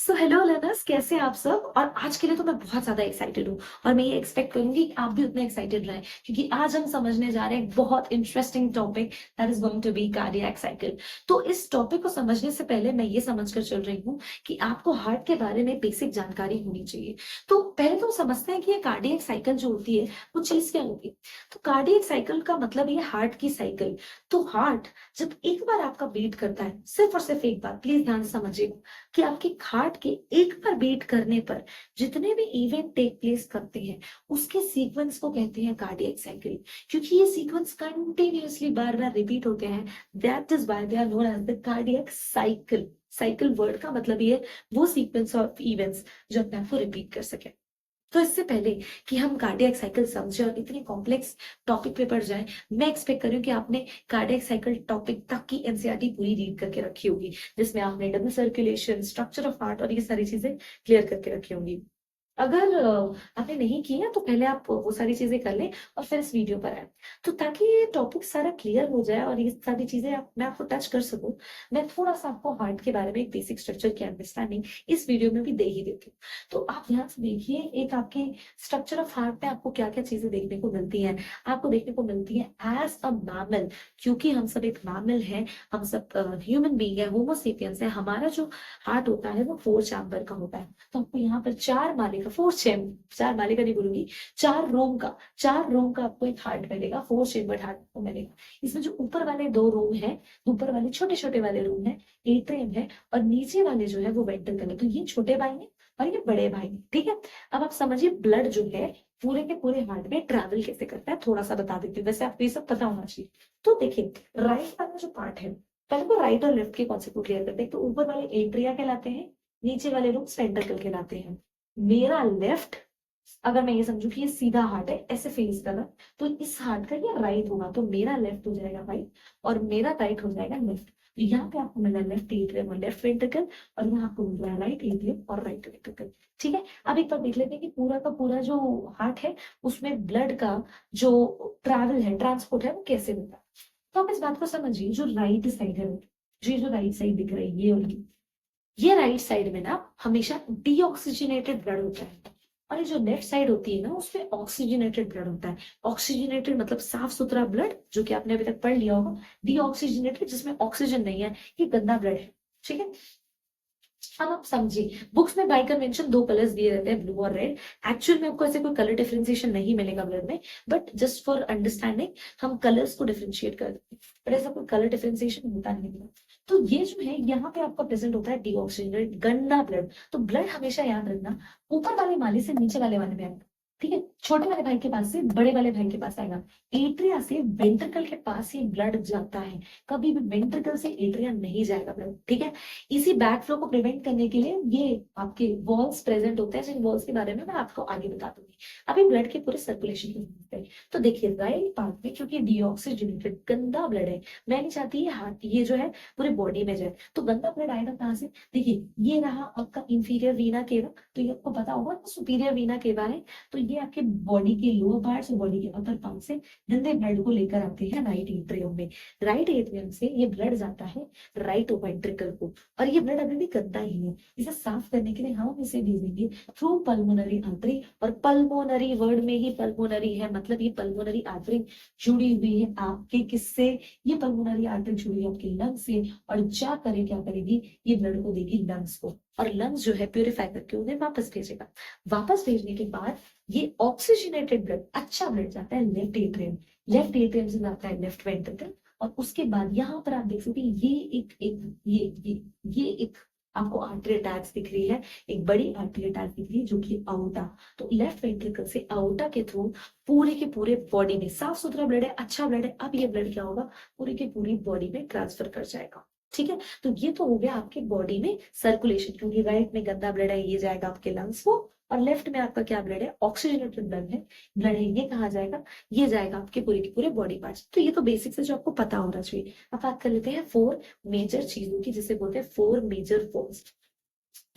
So hello learners, कैसे हैं आप सब। और आज के लिए तो मैं बहुत ज्यादा एक्साइटेड हूँ और मैं ये एक्सपेक्ट करूंगी कि आप भी उतने एक्साइटेड रहें, क्योंकि आज हम समझने जा रहे हैं एक बहुत interesting topic that is going to be cardiac cycle. तो इस टॉपिक को समझने से पहले मैं ये समझकर चल रही हूँ कि आपको हार्ट के बारे में बेसिक जानकारी होनी चाहिए। तो पहले तो समझते हैं कि ये कार्डियक साइकिल जो होती है वो चीज क्या होती है। तो कार्डियक साइकिल का मतलब ये हार्ट की साइकिल। तो हार्ट जब एक बार आपका बीट करता है, सिर्फ और सिर्फ एक बार, प्लीज ध्यान से समझिएगा कि आपके हार्ट के एक बार बीट करने पर जितने भी इवेंट टेक प्लेस करते हैं उसके सीक्वेंस को कहते हैं कार्डियक साइकिल। क्योंकि ये सीक्वेंस कंटिन्यूअसली बार बार रिपीट होते हैं, that is why they are known as the cardiac cycle. Cycle word का मतलब ये वो सीक्वेंस ऑफ इवेंट्स जो अपने आप को रिपीट कर सके। तो इससे पहले कि हम कार्डियक साइकिल समझे और इतनी कॉम्प्लेक्स टॉपिक पे पढ़ जाए, मैं एक्सपेक्ट कर रही हूँ कि आपने कार्डियक साइकिल टॉपिक तक की एनसीईआरटी पूरी रीड करके रखी होगी, जिसमें आपने double circulation, structure of heart और ये सारी चीजें क्लियर करके रखी होंगी। अगर आपने नहीं किया तो पहले आप वो सारी चीजें कर लें और फिर इस वीडियो पर आए। तो ताकि ये टॉपिक सारा क्लियर हो जाए और ये सारी चीजें मैं आपको टच कर सकूं, मैं थोड़ा सा आपको हार्ट के बारे में एक बेसिक स्ट्रक्चर की अंडरस्टैंडिंग इस वीडियो में भी दे ही देती हूँ। तो आप ध्यान से देखिए, एक आपके स्ट्रक्चर ऑफ हार्ट में आपको क्या क्या चीजें देखने को मिलती हैं। आपको देखने को मिलती है एज अ मैमल, क्योंकि हम सब एक मैमल है, हम सब ह्यूमन बीइंग है, होमोसेपियंस है। हमारा जो हार्ट होता है वो 4 चैम्बर का होता है। तो आपको यहाँ पर 4 माले का, 4 माले का नहीं बोलूंगी, 4 रूम का आपको एक हार्ट मिलेगा, 4 चेम्बर हार्ट को मिलेगा। इसमें जो ऊपर वाले 2 रूम है, ऊपर वाले छोटे छोटे वाले रूम है, एट्रियम है, और नीचे वाले जो है वो वेंट्रिकल है। तो ये छोटे भाई है और ये बड़े भाई है, ठीक है। अब आप समझिए ब्लड जो है पूरे के पूरे हार्ट में ट्रैवल कैसे करता है, थोड़ा सा बता देती हूँ, वैसे आपको ये सब पता होना चाहिए। तो देखिए, राइट वाला जो पार्ट है, पहले तो राइट और लेफ्ट के कॉन्सेप्ट को क्लियर करते हैं। तो ऊपर वाले एट्रिया कहलाते हैं, नीचे वाले रूम वेंट्रिकल कहलाते हैं। मेरा लेफ्ट, अगर मैं ये समझू कि ये सीधा हार्ट है, ऐसे फेस कर रहा है, तो इस हार्ट का ये राइट होगा, तो मेरा लेफ्ट हो जाएगा राइट और मेरा राइट हो जाएगा लेफ्ट। तो यहाँ पे आपको मिला लेफ्ट एट्रियम और लेफ्ट वेंट्रिकल, और यहाँ आपको मिल रहा है राइट एट्रियम और राइट वेंट्रिकल, ठीक है। अब एक बार देख लेते हैं कि पूरा का पूरा जो हार्ट है उसमें ब्लड का जो ट्रैवल है, ट्रांसपोर्ट है, वो कैसे होता है। तो आप इस बात को समझिए, जो राइट साइड है, जो राइट साइड दिख रही है ये वाली, ये राइट साइड में ना हमेशा डीऑक्सीजनेटेड ब्लड होता है, और ये जो लेफ्ट साइड होती है ना उसमें ऑक्सीजनेटेड ब्लड होता है। ऑक्सीजनेटेड मतलब साफ सुथरा ब्लड, जो कि आपने अभी तक पढ़ लिया होगा। डीऑक्सीजनेटेड जिसमें ऑक्सीजन नहीं है, ये गंदा ब्लड है, ठीक है। अब आप समझिए, बुक्स में बाय कन्वेंशन 2 कलर्स दिए रहते हैं, ब्लू और रेड। एक्चुअल में आपको ऐसे कोई कलर डिफरेंशिएशन नहीं मिलेगा ब्लड में, बट जस्ट फॉर अंडरस्टैंडिंग हम कलर्स को डिफरेंशिएट कर देते हैं, बट ऐसा कोई कलर डिफरेंशिएशन होता नहीं है। तो ये जो है यहाँ पे आपका प्रेजेंट होता है डीऑक्सीजनेटेड गंदा ब्लड। तो ब्लड हमेशा याद रखना ऊपर वाले माले से नीचे वाले माले में आएगा, ठीक है। छोटे वाले भाई के पास से बड़े वाले भाई के पास आएगा। एट्रिया से वेंट्रिकल के पास ही ब्लड जाता है, कभी भी वेंट्रिकल से एट्रिया नहीं जाएगा ब्लड, ठीक है। इसी बैक फ्लो को प्रिवेंट करने के लिए ये आपके वॉल्स प्रेजेंट होते हैं, जिन वॉल्स के बारे में मैं आपको आगे बता दूंगी। अभी ब्लड के पूरे सर्कुलेशन की बात करें, तो देखिए राइट पार्ट में क्योंकि डीऑक्सीजनेटेड गंदा ब्लड है, मैं नहीं चाहती ये हार्ट, ये जो है पूरे बॉडी में जाए, तो गंदा ब्लड आएगा कहाँ से। देखिए ये रहा आपका इंफीरियर वीना केवा, तो ये आपको पता होगा सुपीरियर वीना केवा है। तो ये आपके बॉडी के लोअर पार्ट से बॉडी के अपर पार्ट से गंदे ब्लड को लेकर आते हैं राइट एट्रियम में। राइट एट्रियम से ये ब्लड जाता है राइट वेंट्रिकल को, और ये ब्लड अभी भी गंदा ही है। इसे साफ करने के लिए हम इसे भेजेंगे थ्रू पल्मोनरी आर्टरी, और पल्मोनरी वर्ड में ही पल्मोनरी है, मतलब ये पल्मोनरी आर्टरी जुड़ी हुई है आपके किससे, ये पल्मोनरी आर्टरी जुड़ी है आपके लंग्स से, और जा करे क्या करेगी, ये ब्लड को देगी लंग्स को, और लंग्स जो है प्यूरिफाई करके उन्हें वापस भेजेगा। वापस भेजने के बाद ये ऑक्सीजनेटेड ब्लड, अच्छा ब्लड जाता है लेफ्ट एट्रियम, लेफ्ट एट्रियम से जाता है लेफ्ट वेंट्रिकल, और उसके बाद यहाँ पर आप देख सकते हैं ये ये एक आपको आर्टरी अटैच दिख रही है, एक बड़ी आर्टरी अटैच दिख रही है जो कि आउटा। तो लेफ्ट वेंट्रिकल से आउटा के थ्रू पूरे के पूरे बॉडी में साफ सुथरा ब्लड है, अच्छा ब्लड है, अब ये ब्लड क्या होगा, पूरी की पूरी बॉडी में ट्रांसफर कर जाएगा, ठीक है। तो ये तो हो गया आपके बॉडी में सर्कुलेशन, क्योंकि राइट में गंदा ब्लड है, ये जाएगा आपके लंग्स को, और लेफ्ट में आपका क्या ब्लड है, ऑक्सीजनेटेड ब्लड है, ये कहाँ जाएगा, ये जाएगा आपके पूरे के पूरे बॉडी पार्ट्स। तो ये तो बेसिक्स है जो आपको पता होना चाहिए। अब बात कर लेते हैं 4 मेजर चीजों की, जिसे बोलते हैं 4 मेजर फोर्स।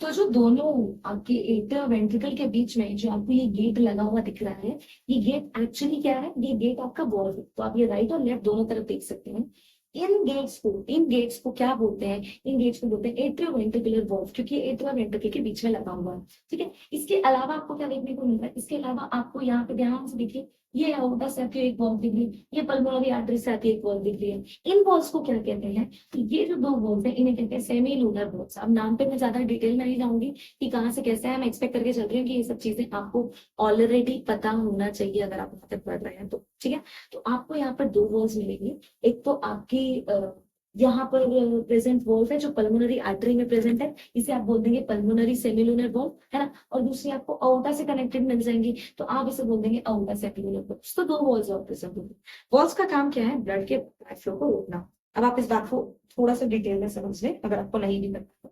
तो जो दोनों आपके एट्रिया वेंट्रिकल के बीच में जो आपको ये गेट लगा हुआ दिख रहा है, ये गेट एक्चुअली क्या है, ये गेट आपका वॉल्व है। तो आप ये राइट और लेफ्ट दोनों तरफ देख सकते हैं, इन गेट्स को क्या बोलते हैं? इन गेट्स को बोलते हैं एट्रियोवेंट्रिकुलर वॉल्व, क्योंकि एट्रियो वेंट्रिकल के बीच में लगा हुआ है। ठीक है, इसके अलावा आपको क्या देखने को मिल रहा है? इसके अलावा आपको यहाँ पे ध्यान से देखिए, ये अओर्टा से आपकी एक वॉल्व दिख रही है, ये पल्मोनरी आर्टरी से आपकी एक वॉल्व दिख रही है। इन वॉल्स को क्या कहते हैं? तो ये जो दो वॉल्स हैं इन्हें कहते हैं सेमी लूनर वॉल्स। अब नाम पे मैं ज्यादा डिटेल में नहीं जाऊंगी कि कहाँ से कैसे है, मैं एक्सपेक्ट करके चल रही हूँ कि ये सब चीजें आपको ऑलरेडी पता होना चाहिए अगर आप वहां तक पढ़ रहे हैं तो। ठीक है, तो आपको यहाँ पर दो वॉल्स मिलेंगी। एक तो आपकी यहाँ पर प्रेजेंट वॉल्व है जो पल्मोनरी आर्टरी में प्रेजेंट है, इसे आप बोल देंगे पल्मोनरी सेमिलुनर वॉल्व, है ना। और दूसरी आपको अओर्टा से कनेक्टेड मिल जाएंगी, तो आप इसे बोल देंगे अओर्टा सेमिलुनर वॉल्व। तो दो वॉल्स और प्रेजेंट होंगे। वॉल्स का काम क्या है? ब्लड के फ्लो को रोकना। अब आप इस बात को थोड़ा सा डिटेल में समझ लें अगर आपको नहीं भी पता।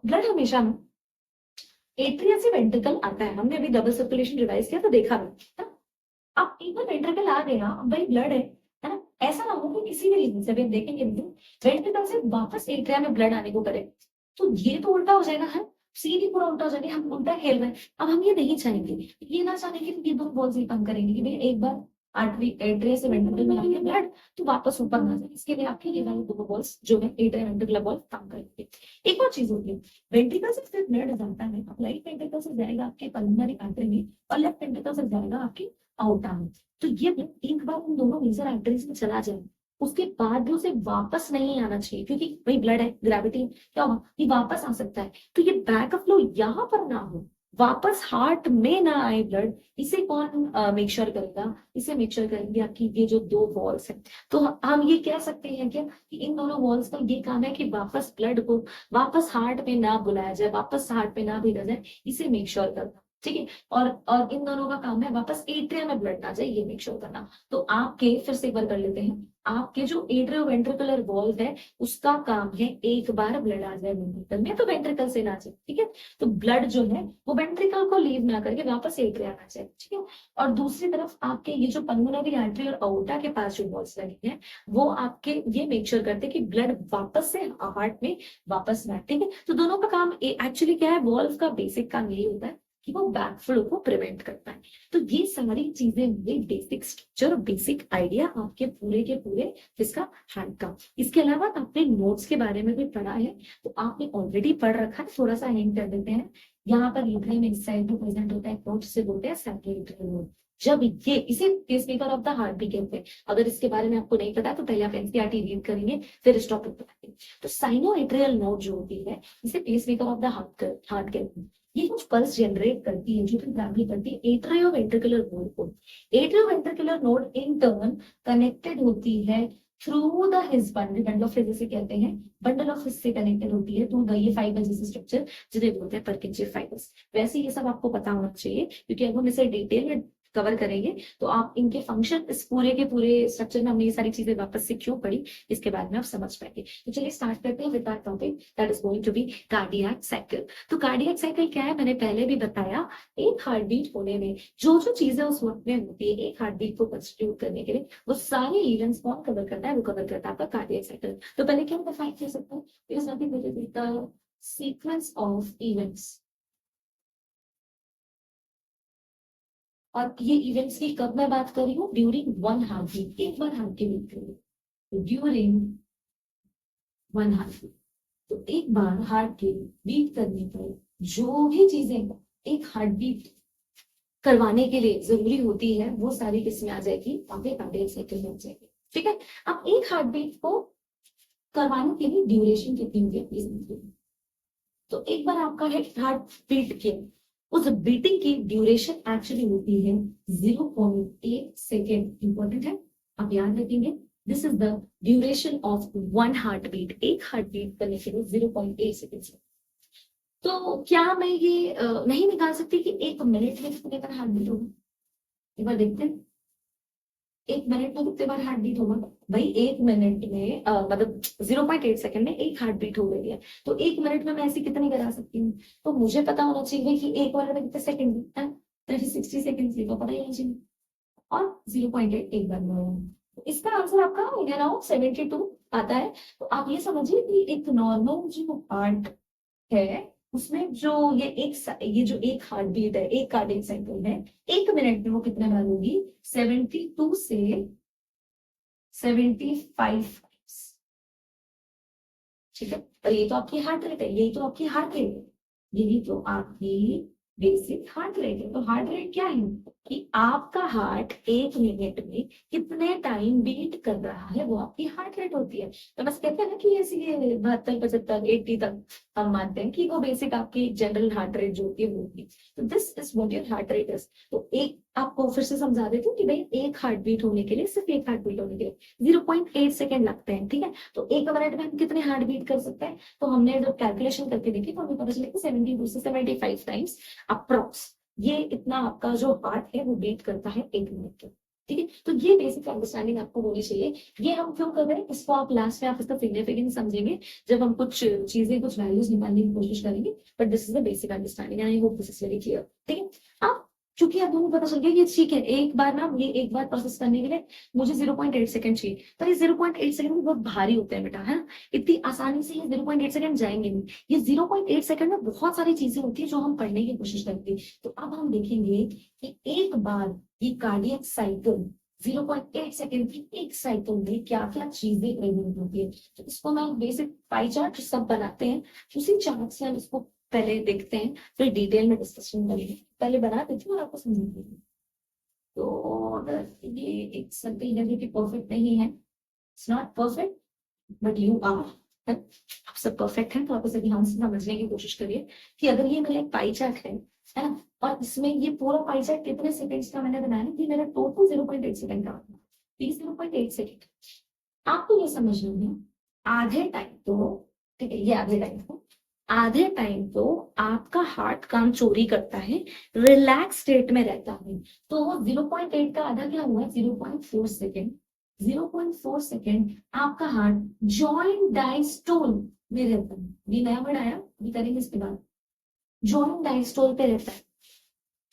ब्लड हमेशा एट्रिया से वेंट्रिकल आता है। हमने अभी डबल सर्कुलेशन रिवाइज किया तो देखा भी। अब एक बार वेंट्रिकल आ गया, अब भाई ब्लड है ना। ऐसा ना हो कि किसी भी रीजन से, अभी देखेंगे वेंट्रिकल से वापस एट्रिया में ब्लड आने को करे, तो ये तो उल्टा हो जाएगा है, सीधी पूरा उल्टा हो जाएगा। हम उल्टा खेल रहे हैं। अब हम ये नहीं चाहेंगे, ये ना चाहेंगे कि ये दो बॉल्स ही काम करेंगे कि भाई एक बार आर्टरी एट्रिया से वेंट्रिकल में आगे ब्लड तो वापस ऊपर ना जाए। इसके लिए आपके ये वाले दो बॉल्स जो है एट्रिया वेंट्रिकुलर बॉल काम करेंगे। एक और चीज होती है, वेंट्रिकल से फिर ब्लड जाता है, राइट वेंट्रिकल से जाएगा आपके पल्मोनरी आर्टरी में और लेफ्ट वेंट्रिकल से जाएगा आपके आउटा में। तो ये एक बार उन दोनों मेजर आर्टरीज में चला जाए उसके बाद भी उसे वापस नहीं आना चाहिए, क्योंकि वही ब्लड है, ग्रेविटी क्या होगा, ये वापस आ सकता है। तो ये बैक फ्लो यहाँ पर ना हो, वापस हार्ट में ना आए ब्लड, इसे कौन मेक श्योर करेगा? इसे मेक श्योर करेंगे आपकी ये जो दो वॉल्स हैं। तो हम ये कह सकते हैं क्या कि इन दोनों वॉल्स का ये काम है कि वापस ब्लड को वापस हार्ट में ना बुलाया जाए, वापस हार्ट में ना भेजा जाए, इसे मेक श्योर करना। ठीक है, और इन दोनों का काम है वापस एट्रिया में ब्लड ना जाए, ये मेक श्योर करना। तो आपके फिर से एक बार कर लेते हैं, आपके जो एट्रियो वेंट्रिकुलर वॉल्व है उसका काम है एक बार ब्लड आ जाए वेंट्रिकल में तो वेंट्रिकल से ना जाए। ठीक है, तो ब्लड जो है वो वेंट्रिकल को लीव ना करके वापस एट्रिया ना जाए। ठीक है, और दूसरी तरफ आपके ये जो पल्मोनरी आर्टरी और अओर्टा के पास जो वॉल्स लगे हैं वो आपके ये मेक श्योर करते हैं कि ब्लड वापस से हार्ट में वापस ना। ठीक है, तो दोनों का काम एक्चुअली क्या है? वॉल्व का बेसिक काम यही होता है कि वो बैक फ्लो को प्रिवेंट करता है। तो ये सारी चीजें हुई बेसिक स्ट्रक्चर, बेसिक आइडिया आपके पूरे के पूरे इसका हार्ट का। इसके अलावा आपने नोट्स के बारे में भी पढ़ा है, तो आपने ऑलरेडी पढ़ रखा है, थोड़ा सा हिंट कर देते हैं। यहाँ पर लिखने में इस साइड में प्रेजेंट होता है, नोट्स से बोलते हैं सैटेलाइट नोड। जब ये इसे पेसमेकर ऑफ द हार्ट भी कहते हैं। अगर इसके बारे में आपको नहीं पता तो पहले आप एनसीईआरटी रीड करेंगे, फिर इस टॉपिक पर आएंगे। तो साइनोएट्रियल नोड जो होती है इसे पेसमेकर ऑफ द हार्ट कहते हैं। ये कुछ पल्स जनरेट करती है जो कि ट्रैवल करती है एट्रियो वेंट्रिकुलर नोड को। Atrio ventricular node in turn connected होती है through the his bundle of his, जिसे कहते हैं बंडल ऑफ हिज से कनेक्टेड होती है थ्रू द ये फाइबर जैसे स्ट्रक्चर जिन्हें बोलते हैं परकिंजे फाइबर्स। वैसे ये सब आपको पता होना चाहिए क्योंकि अब हम इसे डिटेल में कवर करेंगे, तो आप इनके फंक्शन इस पूरे के पूरे स्ट्रक्चर में हमने ये सारी चीजें वापस से क्यों पढ़ी इसके बारे में आप समझ पाएंगे। तो चलिए स्टार्ट करते हैं with that topic that is going to be cardiac cycle. तो कार्डियक साइकिल क्या है? मैंने पहले भी बताया, एक हार्ट बीट होने में जो जो चीजें उस वक्त में होती है एक हार्ट बीट को कंस्टिट्यूट करने के लिए, वो सारे इवेंट्स कौन कवर करता है? वो कवर करता है आपका कार्डियक साइकिल। तो पहले क्या डिफाइन कर सकते हैं? It is nothing but the sequence of events. और ये इवेंट्स की कब मैं बात कर रही हूँ? ड्यूरिंग वन हार्ट बीट, एक बार हार्ट की बीट करिए, ड्यूरिंग वन हार्ट बीट। तो एक बार हार्ट की बीट करने पर जो भी चीजें एक हार्ट बीट करवाने के लिए जरूरी होती है वो सारी किसमें आ जाएगी? आपके कार्डियक साइकिल में आ जाएगी। ठीक है, अब एक हार्ट बीट को करवाने के लिए ड्यूरेशन कितनी होगी प्लीज? तो एक बार आपका हार्ट बीट किया, उस बीटिंग की ड्यूरेशन एक्चुअली होती है 0.8 सेकेंड। इंपॉर्टेंट है, आप याद रखेंगे, this is the duration of one heartbeat. एक हार्ट बीट करने के लिए 0.8 सेकेंड। तो क्या मैं ये नहीं निकाल सकती कि एक मिनट में कितने बार हार्ट बीट होगा? एक बार देखते हैं, एक मिनट में कितने बार हार्ट बीट होगा? भाई एक मिनट में मतलब 0.8 सेकंड में एक हार्ट बीट हो रही है, तो एक मिनट में मैं ऐसी कितनी करा सकती हूँ? तो मुझे पता होना चाहिए कि एक मिनट में कितने सेकंड है, तो 60 सेकंड तो पता ही होना चाहिए। और 0.8 एक बार में होगा। तो इसका आंसर आपका अराउंड 72 आता है। तो आप ये समझिए कि एक नॉर्मल जो हार्ट है उसमें जो ये जो एक हार्ट बीट है, एक कार्डियक साइकिल है, एक मिनट में वो कितने बार होगी? 72 से 75 ठीक है। और ये तो आपकी हार्ट रेट है, यही तो आपकी हार्ट रेट है, यही तो आपकी बेसिक हार्ट रेट है। तो हार्ट रेट क्या है कि आपका हार्ट 1 मिनट में कितने टाइम बीट कर रहा है, वो आपकी हार्ट रेट होती है। तो बस कहते हैं ना कि ऐसी ये 72 75 80 तक हम मानते हैं कि वो बेसिक आपकी जनरल हार्ट रेट जो होती है वो होती है। तो this is what your heart rate is. तो एक आपको फिर से समझा देती हूँ कि भाई एक हार्ट बीट होने के लिए, सिर्फ एक हार्ट बीट होने के लिए 0.8 सेकेंड लगते हैं, ठीक है। तो 1 मिनट में हम कितने हार्ट बीट कर सकते हैं, तो हमने जब कैलकुलेशन करके देखी तो हमें पता चला कि 72 से 75 टाइम्स अप्रोक्स ये इतना आपका जो हार्ट है वो बीट करता है 1 मिनट में, ठीक है। तो ये बेसिक अंडरस्टैंडिंग आपको होनी चाहिए। ये हम क्यों कर रहे हैं, इसको आप लास्ट में आप इसका सिग्निफिकेंस समझेंगे जब हम कुछ चीजें, कुछ वैल्यूज निकालने की कोशिश करेंगे। But this is the basic understanding, I hope this is very clear, ठीक है। अब क्योंकि आप दोनों पता चल गया कि ठीक है, एक बार ना ये एक बार प्रोसेस करने के लिए मुझे 0.8 सेकंड चाहिए, पर ये 0.8 सेकंड में बहुत भारी होते हैं बेटा, है ना। इतनी आसानी से ये 0.8 सेकंड जाएंगे नहीं। ये 0.8 सेकंड में बहुत सारी चीजें होती है जो हम पढ़ने की कोशिश करते हैं। तो अब हम देखेंगे कि एक बार ये कार्डियक साइकिल 0.8 सेकंड की एक साइकिल में क्या क्या चीजें प्रेजेंट होती है। तो इसको मैं बेसिक पाई चार्ट सब बनाते हैं, उसी चार्ट से हम इसको पहले देखते हैं, फिर डिटेल में डिस्कशन करेंगे। पहले बना देती हूँ और आपको समझा देती हूँ। तो ये एक सर्कल डेफिनेटली परफेक्ट नहीं है, it's not perfect, but you are, आप सब परफेक्ट हैं। तो आप इसे ध्यान से समझने की कोशिश करिए कि अगर ये मेरा एक पाई चार्ट है ना, और इसमें ये पूरा पाई चार्ट कितने सेकंड्स का मैंने बनाया, कि मेरा टोटल 0.8 सेकंड का, 0.8 सेकंड। आपको ये समझना है आधे टाइम तो, ठीक है, ये आधे टाइम तो, आधे टाइम तो आपका हार्ट काम चोरी करता है, रिलैक्स स्टेट में रहता है। तो वो 0.8 का आधा क्या हुआ, 0.4 सेकेंड। 0.4 सेकेंड आपका हार्ट जॉइंट डायस्टोल में रहता है। ये नया वर्ड आया, ये करेंगे इसके बाद, जॉइंट डायस्टोल पे रहता है,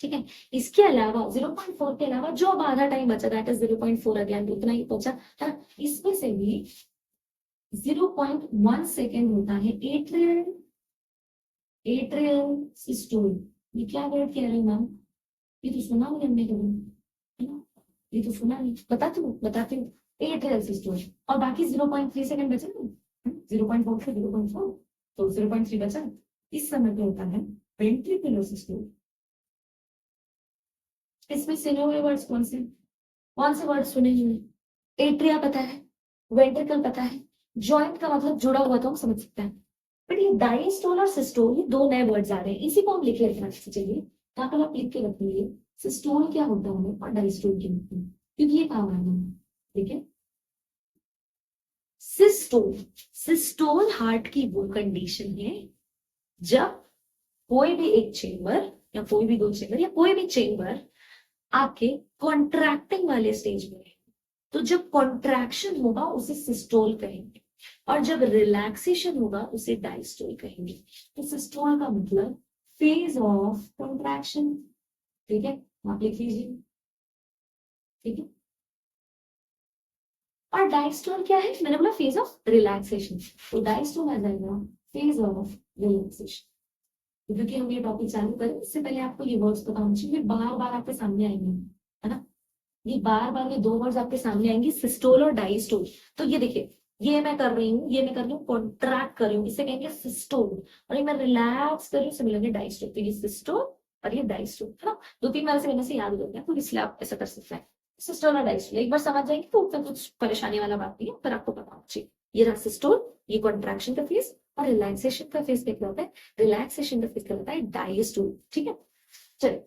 ठीक है। इसके अलावा 0.4 के अलावा जो अब आधा टाइम बचा, दैट इज 0.4 अगेन, उतना ही बचा है ना। इसमें से भी 0.1 सेकेंड होता है एट्रियल एट्रियल सिस्टोल। ये क्या वर्ड कह रहे हो मैम, ये तो सुना नहीं हमने कभी, है ना, ये तो सुना नहीं। बताती हूँ एट्रियल सिस्टोल। और बाकी 0.3 सेकेंड बचा ना, 0.4 से 0.4, तो 0.3 बचा। इस समय पे होता है वेंट्रिकुलर सिस्टोल। इसमें सुने हुए वर्ड्स कौन से वर्ड सुने हुए, एट्रिया पता है, वेंट्रिकल पता है, जॉइंट का मतलब जुड़ा हुआ तो हम समझ सकते हैं। बट ये डायस्टोल और सिस्टोल, ये दो नए वर्ड्स आ रहे हैं, इसी को हम लिखे रखना चाहिए। यहाँ पर आप लिख के रखिए सिस्टोल क्या होता है और डायस्टोल क्या होता है, क्योंकि ये काम आना है, ठीक है। सिस्टोल, सिस्टोल हार्ट की वो कंडीशन है जब कोई भी एक चेंबर या कोई भी दो चेंबर या कोई भी चेंबर आपके कॉन्ट्रैक्टिंग वाले स्टेज में है। तो जब कॉन्ट्रैक्शन होगा उसे सिस्टोल कहेंगे, और जब रिलैक्सेशन होगा उसे डायस्टोल कहेंगे। तो सिस्टोल का मतलब फेज ऑफ कॉन्ट्रैक्शन, ठीक है, आप लिख लीजिए, ठीक है। और डायस्टोल क्या है, मैंने बोला फेज ऑफ रिलैक्सेशन, तो डायस्टोल आ जाएगा फेज ऑफ रिलैक्सेशन। क्योंकि हम ये टॉपिक चालू करें इससे पहले आपको ये वर्ड्स पता होना चाहिए, बार बार आपके सामने आएंगे, है ना। ये बार बार ये दो वर्ड्स आपके सामने आएंगे, सिस्टोल और डायस्टोल। तो ये देखिए, ये मैं कर रही हूँ, ये मैं कर रही हूँ, कॉन्ट्रैक्ट कर रही हूँ, इसे कहेंगे सिस्टोल, और ये मैं रिलैक्स कर रही हूँ, इसे मिलेंगे डायस्टोल। तो ये सिस्टोल और ये डायस्टोल, है ना। 2-3 बार से मैंने से याद हो गया, तो इसलिए आप ऐसा कर सकते हैं, सिस्टोल और डायस्टोल एक बार समझ जाएंगे तो फिर कुछ परेशानी वाला बात नहीं है, पर आपको पता होना चाहिए। ये रहा सिस्टोल, ये कॉन्ट्रैक्शन का फेज, और रिलैक्सेशन का फेज क्या होता है, रिलैक्सेशन का फेज क्या होता है डायस्टोल, ठीक है। चलिए,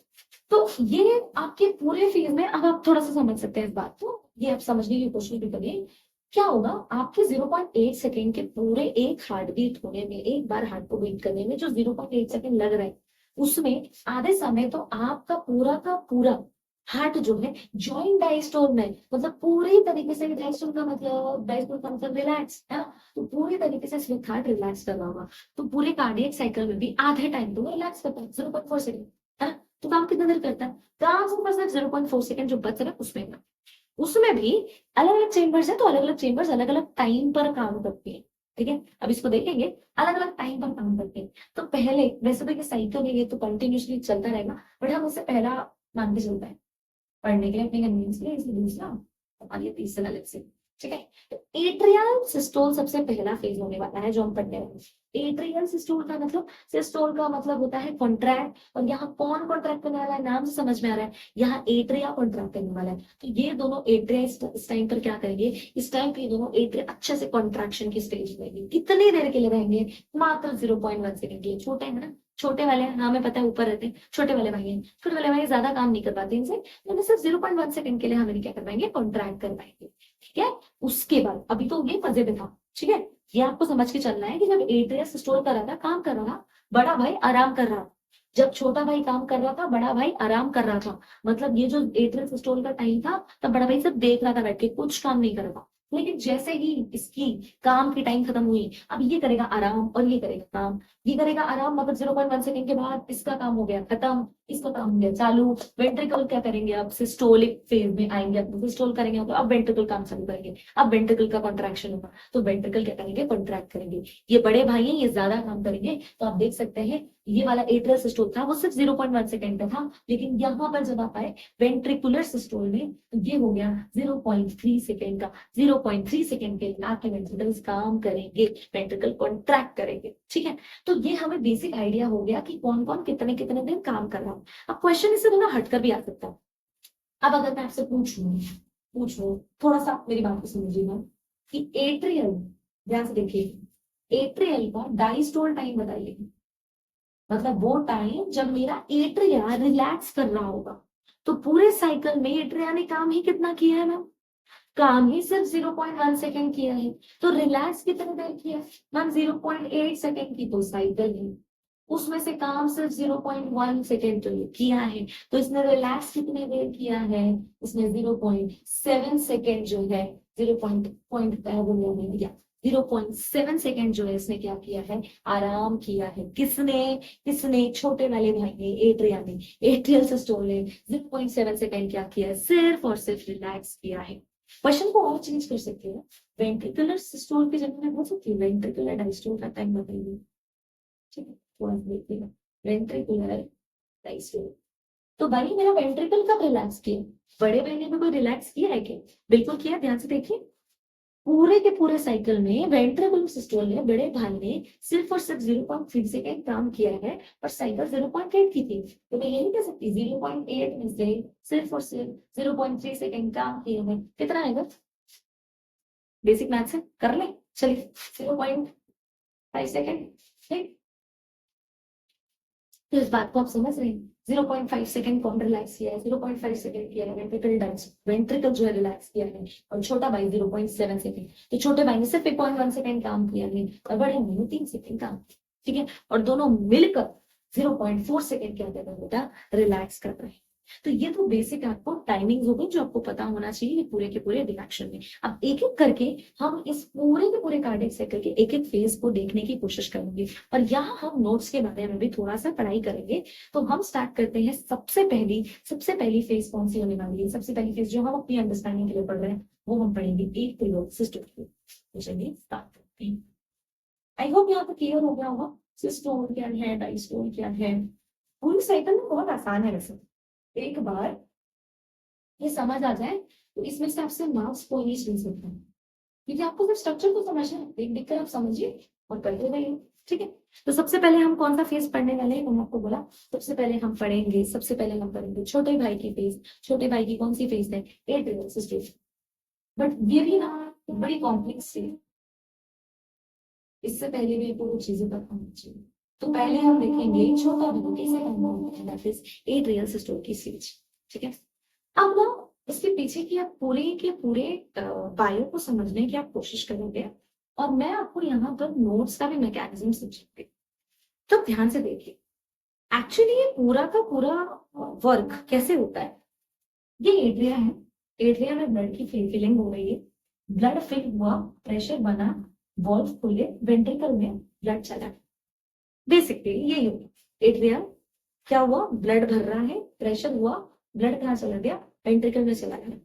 तो ये आपके पूरे फेज में, अब आप थोड़ा सा समझ सकते हैं इस बात को, ये आप समझने की कोशिश भी करिए। क्या होगा आपके 0.8 सेकेंड के पूरे एक हार्ट बीट होने में, एक बार हार्ट को बीट करने में जो 0.8 सेकेंड लग रहा है, उसमें आधे समय तो आपका पूरा का पूरा हार्ट जो है जॉइंट डायस्टोल में, मतलब पूरी तरीके से, डायस्टोल का मतलब रिलैक्स, है ना। तो पूरी तरीके से स्लिप हार्ट रिलैक्स कर रहा होगा। तो पूरे कार्डियक साइकिल में भी आधे टाइम तो वो रिलैक्स करता है, 0.4 सेकेंड, है ना। तो काम कितना देर करता है, काम सिर्फ 0.4 सेकेंड जो बच रहा है उसमें, उसमें भी अलग अलग चेंबर्स है, तो अलग अलग चेंबर्स अलग अलग टाइम पर काम करती है, ठीक है। अब इसको देखेंगे, अलग अलग टाइम पर काम करते हैं। तो पहले वैसे तो ये साइकिल है, ये तो कंटिन्यूसली चलता रहेगा, बट हम उसे पहला मान के चलता है पढ़ने के लिए अपने कन्वीनियंस के लिए, इसलिए दूसरा और ये तीसरा अलग से। ठीक है। तो एट्रियल सिस्टोल सबसे पहला फेज होने वाला है जो हम पढ़ने वाले हैं। एट्रियल सिस्टोल का मतलब, सिस्टोल का मतलब होता है कॉन्ट्रैक्ट, और यहाँ कौन कॉन्ट्रैक्ट करने वाला है, नाम से समझ में आ रहा है, यहाँ एट्रिया कॉन्ट्रैक्ट करने वाला है। तो ये दोनों एट्रिया इस टाइम पर क्या करेंगे, इस टाइम पे ये दोनों एट्रिया अच्छे से कॉन्ट्रैक्शन की स्टेज में रहेंगे। कितनी देर के लिए रहेंगे, मात्र 0.1 सेकंड के लिए। छोटे हैं ना, छोटे वाले हैं, हमें पता है ऊपर रहते हैं, छोटे वाले भाई हैं, छोटे वाले भाई ज्यादा काम नहीं कर पाते इनसे, तो सिर्फ 0.1 सेकंड के लिए हमें क्या करवाएंगे, कॉन्ट्रैक्ट करवाएंगे। ठीक है। उसके बाद अभी तो ये मजे में था, ठीक है, ये आपको समझ के चलना है कि जब एट्रिया सिस्टोल कर रहा था, काम कर रहा था, बड़ा भाई आराम कर रहा था। जब छोटा भाई काम कर रहा था, बड़ा भाई आराम कर रहा था। मतलब ये जो एट्रियल सिस्टोल का टाइम था, तब बड़ा भाई सब देख रहा था बैठ के, कुछ काम नहीं कर रहा था। लेकिन जैसे ही इसकी काम की टाइम खत्म हुई, अब ये करेगा आराम और ये करेगा काम। ये करेगा आराम, मतलब 0.1 सेकंड के बाद इसका काम हो गया खत्म, इसका काम हो गया चालू। वेंट्रिकल क्या करेंगे, अब सिस्टोलिक फेज में आएंगे, अब सिस्टोल करेंगे तो अब वेंट्रिकल काम चालू करेंगे। अब वेंट्रिकल का कॉन्ट्रैक्शन होगा, तो वेंट्रिकल क्या करेंगे, कॉन्ट्रैक्ट करेंगे। ये बड़े भाई हैं, ये ज्यादा काम करेंगे। तो आप देख सकते हैं ये वाला एट्रियल सिस्टोल था वो सिर्फ 0.1 सेकंड का था, लेकिन यहाँ पर जब आप आए वेंट्रिकुलर सिस्टोल में, तो ये हो गया 0.3 सेकंड का। 0.3 सेकंड के लिए आपके वेंट्रिकल्स काम करेंगे, वेंट्रिकल कॉन्ट्रैक्ट करेंगे। ठीक है। तो ये हमें बेसिक आइडिया हो गया कि कौन कौन कितने कितने दिन काम कर रहा है। अब क्वेश्चन इससे थोड़ा हटकर भी आ सकता है। अब अगर मैं आपसे पूछूं थोड़ा सा मेरी बात को समझिएगा कि एट्रियल, ध्यान से देखिए, एट्रियल का डायस्टोल टाइम बताइए, मतलब वो टाइम जब मेरा एट्रिया रिलैक्स कर रहा होगा। तो पूरे साइकिल में एट्रिया ने काम ही कितना किया है मैम, काम ही सिर्फ 0.1 सेकेंड किया है। तो रिलैक्स कितने देर किया मैम, 0.8 सेकेंड की तो साइकिल है, उसमें से काम सिर्फ 0.1 सेकेंड जो किया है। तो इसने रिलैक्स कितने देर किया है, इसने 0.7 सेकेंड जो है, 0.7 सेकेंड जो है इसने क्या किया है, आराम किया है। किसने, किसने, छोटे वाले भाई ने, एट्रिया ने, एट्रियल सिस्टोल ने 0.7 सेकेंड क्या किया है, सिर्फ और सिर्फ रिलैक्स किया है। क्वेश्चन को और चेंज कर सकते हैं, वेंट्रिकुलर सिस्टोल की जगह में बोल सकती है वेंट्रिकुलर डायस्टोल का टाइम बताइए। ठीक है, थोड़ा सा देखिएगा, वेंट्रिकुलर डायस्टोल। तो भाई मेरा वेंट्रिकल कब रिलैक्स किया, बड़े भाई ने भी कोई रिलैक्स किया है क्या, बिल्कुल किया। ध्यान से देखिए, पूरे के पूरे साइकिल में वेंट्रिकुलर सिस्टोल ने, बड़े भाई ने सिर्फ और सिर्फ 0.3 सेकेंड काम किया है, और साइकिल 0.8 की थी। तो मैं ये नहीं कह सकती 0.8 में से सिर्फ और सिर्फ 0.3 सेकेंड काम किया है, कितना आएगा, बेसिक मैथ्स है, कर ले चलिए, 0.5 सेकेंड। ठीक, तो इस बात को आप समझ रहे हैं, 0.5 सेकंड कौन रिलैक्स किया है, 0.5 सेकंड किया है वेंट्रिकल डांस, वेंट्रिकल जो है रिलैक्स किया है, और छोटा भाई 0.7 सेकंड। तो छोटे भाई ने सिर्फ 1.1 सेकंड काम किया है, और बड़े भाई ने 3 सेकंड काम। ठीक है, और दोनों मिलकर 0.4 सेकंड क्या कर रहे हैं बेटा, रिलैक्स कर रहे हैं। तो ये तो बेसिक आपको टाइमिंग हो गई जो आपको पता होना चाहिए पूरे के पूरे रिएक्शन में। अब एक एक करके हम इस पूरे के पूरे कार्डियक साइकिल के एक एक फेज को देखने की कोशिश करेंगे, और यहाँ हम नोट्स के बारे में भी थोड़ा सा पढ़ाई करेंगे। तो हम स्टार्ट करते हैं, सबसे पहली फेज कौन सी होने वाली है, सबसे पहली फेज जो हम अपनी अंडरस्टैंडिंग के लिए पढ़ रहे हैं वो हम पढ़ेंगे एक पीरियड सिस्टम की। तो चलिए स्टार्ट करते हैं। आई होप यहाँ पर क्लियर हो गया होगा सिस्टोल क्या है, डायस्टोल क्या है। पूरी साइकिल में बहुत आसान है वैसे, एक बार ये समझ आ जाए तो इसमें से आपसे मार्क्स कोई नहीं छीन सकता, क्योंकि आपको सिर्फ स्ट्रक्चर को समझना है, देख देख कर आप समझिए और करते रहिए। ठीक है, तो सबसे पहले हम कौन सा फेज पढ़ने वाले हैं, मैंने आपको बोला सबसे पहले हम पढ़ेंगे छोटे भाई की फेज। छोटे भाई की कौन सी फेज है, एट्रियल सिस्टम। बट ये भी ना बड़ी कॉम्प्लेक्स है, इससे पहले भी पूरी चीजें पता होनी चाहिए। तो पहले हम देखेंगे छोटा भाई कैसे करना होता है, दैट इज एट्रियल सिस्टम की स्टेज। ठीक है, अब ना इसके पीछे की आप पूरे के पूरे बायो को समझने की आप कोशिश करोगे, और मैं आपको यहाँ पर नोट्स का भी मैकेनिज्म समझाऊंगी। तो ध्यान से देखिए, एक्चुअली ये पूरा का पूरा वर्क कैसे होता है। ये एट्रिया है, एट्रिया में ब्लड की फिलिंग हो गई है, ब्लड फिल हुआ, प्रेशर बना, वॉल्व खुले, वेंट्रिकल में ब्लड चला। बेसिकली यही होगा, एट्रिया क्या हुआ, ब्लड भर रहा है, प्रेशर हुआ, ब्लड कहाँ चला गया, वेंट्रिकल में चला गया।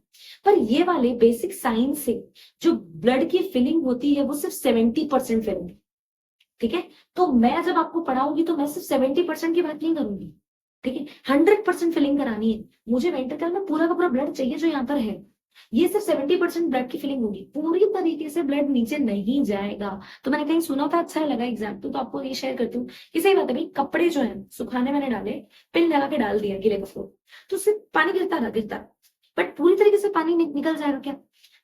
पर ये वाले बेसिक साइंस से जो ब्लड की फिलिंग होती है वो सिर्फ 70% फिलिंग। ठीक है, तो मैं जब आपको पढ़ाऊंगी तो मैं सिर्फ 70% की बात नहीं करूंगी। ठीक है, 100% फिलिंग करानी है मुझे, वेंट्रिकल में पूरा का पूरा ब्लड चाहिए जो यहाँ पर है। ये सिर्फ 70% ब्लड की फिलिंग होगी, पूरी तरीके से ब्लड नीचे नहीं जाएगा। तो मैंने कहीं सुना था, अच्छा लगा एग्जाम्पल, तो आपको ये शेयर करती हूँ कि सही बात है भाई, कपड़े जो है सुखाने मैंने डाले, पिन लगा के डाल दिया गीले कपड़ों, तो उससे पानी गिरता रहा गिरता रहा। बट पूरी तरीके से पानी निकल जाएगा क्या?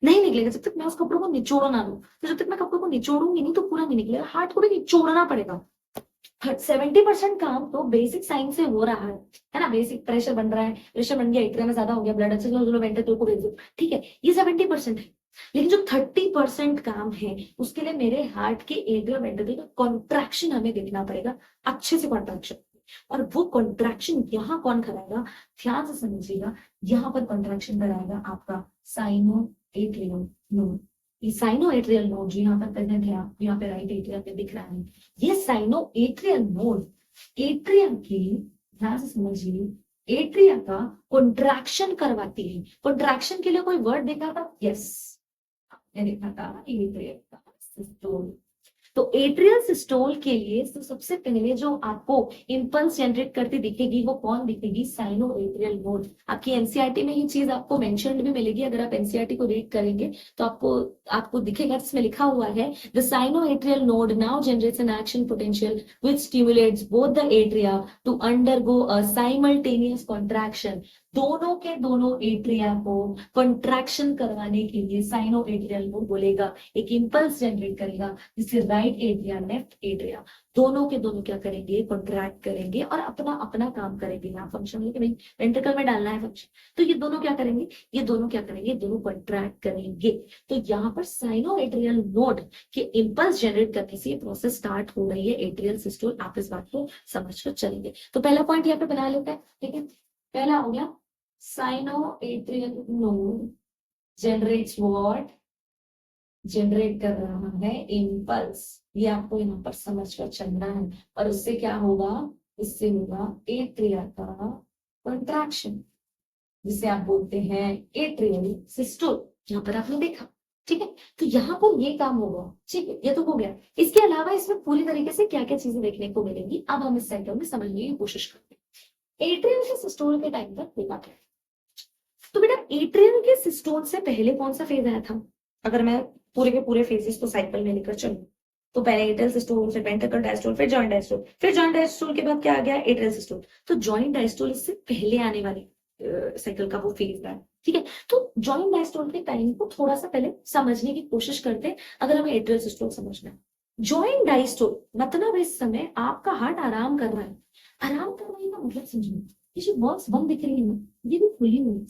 नहीं निकलेगा, जब तक मैं उस कपड़ों को निचोड़ ना लूं। तो जब तक मैं कपड़ों को निचोड़ूंगी नहीं तो पूरा नहीं निकलेगा, हाथ को भी निचोड़ना पड़ेगा। 70% काम तो बेसिक साइंस से हो रहा है ना। बेसिक प्रेशर बन रहा है, प्रेशर बन गया, एट्रिया में ज्यादा हो गया ब्लड, अच्छे चलो वेंटिलेटर को भेज दो, ठीक है, ये 70% है। लेकिन जो 30% काम है उसके लिए मेरे हार्ट के एट्रियल वेंटिलेटर का कॉन्ट्रैक्शन हमें देखना पड़ेगा, अच्छे से कॉन्ट्रैक्शन। और वो कॉन्ट्रैक्शन यहाँ कौन कराएगा, ध्यान से समझिएगा, यहाँ पर कॉन्ट्रैक्शन कराएगा आपका साइनो एट्रियल नोड। ये साइनो एट्रियल नोड जो यहाँ पर प्रेजेंट है, आप यहाँ पे राइट एट्रियल में दिख रहा है, ये साइनो एट्रियल नोड एट्रियम की, ध्यान से समझिए, एट्रिया का कॉन्ट्रैक्शन करवाती है। कॉन्ट्रैक्शन के लिए कोई वर्ड देखा था? यस, मैंने देखा था एट्रियल का सिस्टोल। तो एट्रियल सिस्टोल के लिए तो सबसे पहले जो आपको इंपल्स जनरेट करती दिखेगी वो कौन दिखेगी, साइनो एट्रियल नोड। आपकी एनसीईआरटी में ये चीज आपको मेंशन्ड भी मिलेगी, अगर आप एनसीईआरटी को रीड करेंगे तो आपको आपको दिखेगा, जिसमें लिखा हुआ है the sinoatrial node now generates an action potential which stimulates both the atria to undergo a simultaneous contraction. दोनों के दोनों एट्रिया को कॉन्ट्रैक्शन करवाने के लिए साइनो एट्रियल नोड बोलेगा, एक इंपल्स जनरेट करेगा, जिससे राइट एट्रिया लेफ्ट एट्रिया दोनों के दोनों क्या करेंगे, कॉन्ट्रैक्ट करेंगे और अपना अपना काम करेंगे। यहाँ फंक्शन है कि भाई वेंट्रिकल में डालना है फंक्शन, तो ये दोनों क्या करेंगे, ये दोनों क्या करेंगे, ये दोनों कॉन्ट्रैक्ट करेंगे। तो यहाँ पर साइनो एट्रियल नोड के इंपल्स जनरेट करने से ये प्रोसेस स्टार्ट हो रही है एट्रियल सिस्टोल। आप इस बात को समझ कर चलेंगे। तो पहला पॉइंट यहाँ पे बना लेते हैं, ठीक है। पहला हो गया cyano atrial node generates what, generate कर रहा है इम्पल्स। ये आपको यहाँ पर समझ कर चलना है। और उससे क्या होगा, इससे होगा एट्रिया का कॉन्ट्रैक्शन, जिसे आप बोलते हैं एट्रियल सिस्टोल। यहाँ पर आपने देखा, ठीक है। तो यहाँ पर ये काम होगा, ठीक है, ये तो हो गया। इसके अलावा इसमें पूरी तरीके से क्या क्या चीजें देखने को मिलेंगी, अब हम इस साइकिल में समझने की कोशिश करते हैं। एट्रियल के सिस्टोल के टाइम पर देखा था, तो बेटा एट्रियल के सिस्टोल से पहले कौन सा फेज आया था? अगर मैं पूरे के पूरे फेजेस को साइकिल में लेकर चलूं, तो पहले एट्रियल सिस्टोल, फिर वेंट्रिकल डायस्टोल, फिर जॉइंट डायस्टोल, फिर जॉइंट डायस्टोल के बाद क्या आ गया, एट्रियल सिस्टोल। तो जॉइंट डायस्टोल इससे पहले आने वाली साइकिल का वो फेज है, ठीक है। तो जॉइंट डायस्टोल के टाइम को थोड़ा सा पहले समझने की कोशिश करते हैं, अगर हमें एट्रियल सिस्टोल समझना है। जॉइंट डायस्टोल मतलब इस समय आपका हार्ट आराम कर रहा है। आराम कर रहा है ना, मतलब समझो, ये जो बॉक्स बंद दिख रही है ना, ये भी खुली हुई है,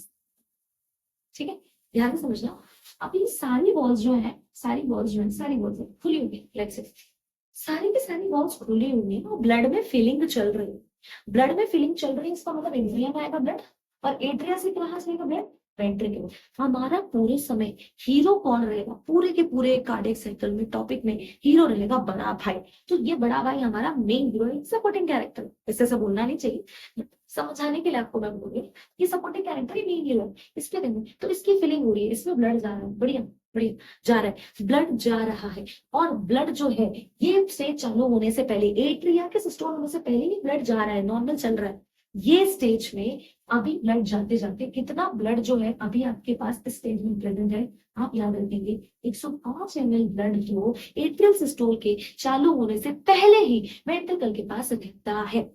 ठीक है, ध्यान से समझना। अब ये सारी वॉल्स जो है, सारी वॉल्स जो है, सारी वॉल्स खुली हुई है, लेट्स से सारी की सारी वॉल्स खुली हुई है और ब्लड में फिलिंग चल रही है। ब्लड में फिलिंग चल रही है, इसका मतलब एट्रिया में आएगा ब्लड, और एट्रिया से कहां से आएगा ब्लड, वेंट्रिकल। हमारा पूरे समय हीरो कौन रहेगा, पूरे के पूरे कार्डियक साइकिल में टॉपिक में हीरो रहेगा बड़ा भाई। तो ये बड़ा भाई हमारा मेन हीरो, सपोर्टिंग कैरेक्टर, इससे सब बोलना नहीं चाहिए, समझाने के लिए आपको मैं बोल रही हूँ, ये सपोर्टिंग कैरेक्टर ही मेन हीरो है। इसके दिन तो इसकी फीलिंग हो रही है, इसमें ब्लड जा रहा है, बढ़िया बढ़िया जा रहा है, ब्लड जा रहा है। और ब्लड जो है ये स्टेज चालू होने से पहले, एट्रिया के सिस्टोल होने से पहले ही ब्लड जा रहा है, नॉर्मल चल रहा है। ये स्टेज में अभी ब्लड जाते जाते कितना ब्लड जो है अभी आपके पास इस स्टेज में प्रेजेंट है, आप याद रखेंगे 105 ml ब्लड जो एट्रियल सिस्टोल के चालू होने से पहले ही वेंट्रिकल के पास रहता है,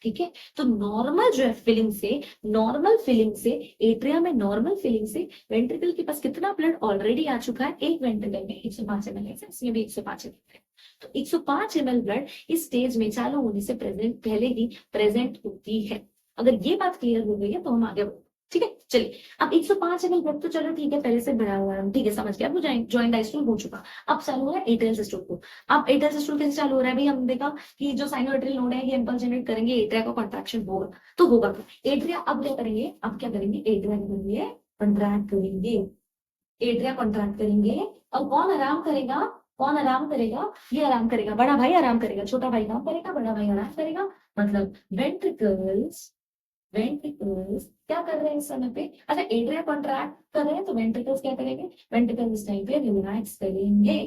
ठीक है। तो नॉर्मल जो है फिलिंग से, नॉर्मल फिलिंग से एट्रिया में, नॉर्मल फिलिंग से वेंट्रिकल के पास कितना ब्लड ऑलरेडी आ चुका है, एक वेंट्रिकल में 105 ml है, इसमें भी 105 ml है। तो 105 ml ब्लड इस स्टेज में चालू होने से प्रेजेंट, पहले ही प्रेजेंट होती है। अगर ये बात क्लियर हो गई है तो हम आगे बढ़ते, ठीक है। चलिए, अब 105 ml ब्लड तो चलो ठीक है, पहले से बढ़ा हुआ है, ठीक है, समझ गया। अब जॉइंट डायस्टोल हो चुका, अब चालू हो रहा है एट्रियल सिस्टोल को। अब एट्रियल सिस्टोल कैसे चालू हो रहा है भाई, हम देखा कि जो साइनो एट्रियल नोड है ये इंपल्स जनरेट करेंगे, एट्रिया का कॉन्ट्रैक्शन होगा, तो होगा एट्रिया। अब क्या करेंगे, अब क्या करेंगे, एट्रिया करेंगे कॉन्ट्रैक्ट करेंगे, एट्रिया कॉन्ट्रैक्ट करेंगे। और कौन आराम करेगा, कौन आराम करेगा, ये आराम करेगा, बड़ा भाई आराम करेगा, छोटा भाई काम करेगा, बड़ा भाई आराम करेगा। मतलब वेंट्रिकल्स, वेंट्रिकल्स क्या कर रहे हैं इस समय पे, अच्छा एट्रिया कॉन्ट्रैक्ट कर रहे हैं तो वेंट्रिकल्स क्या करेंगे, वेंट्रिकल्स इस टाइम पे रिलैक्स करेंगे।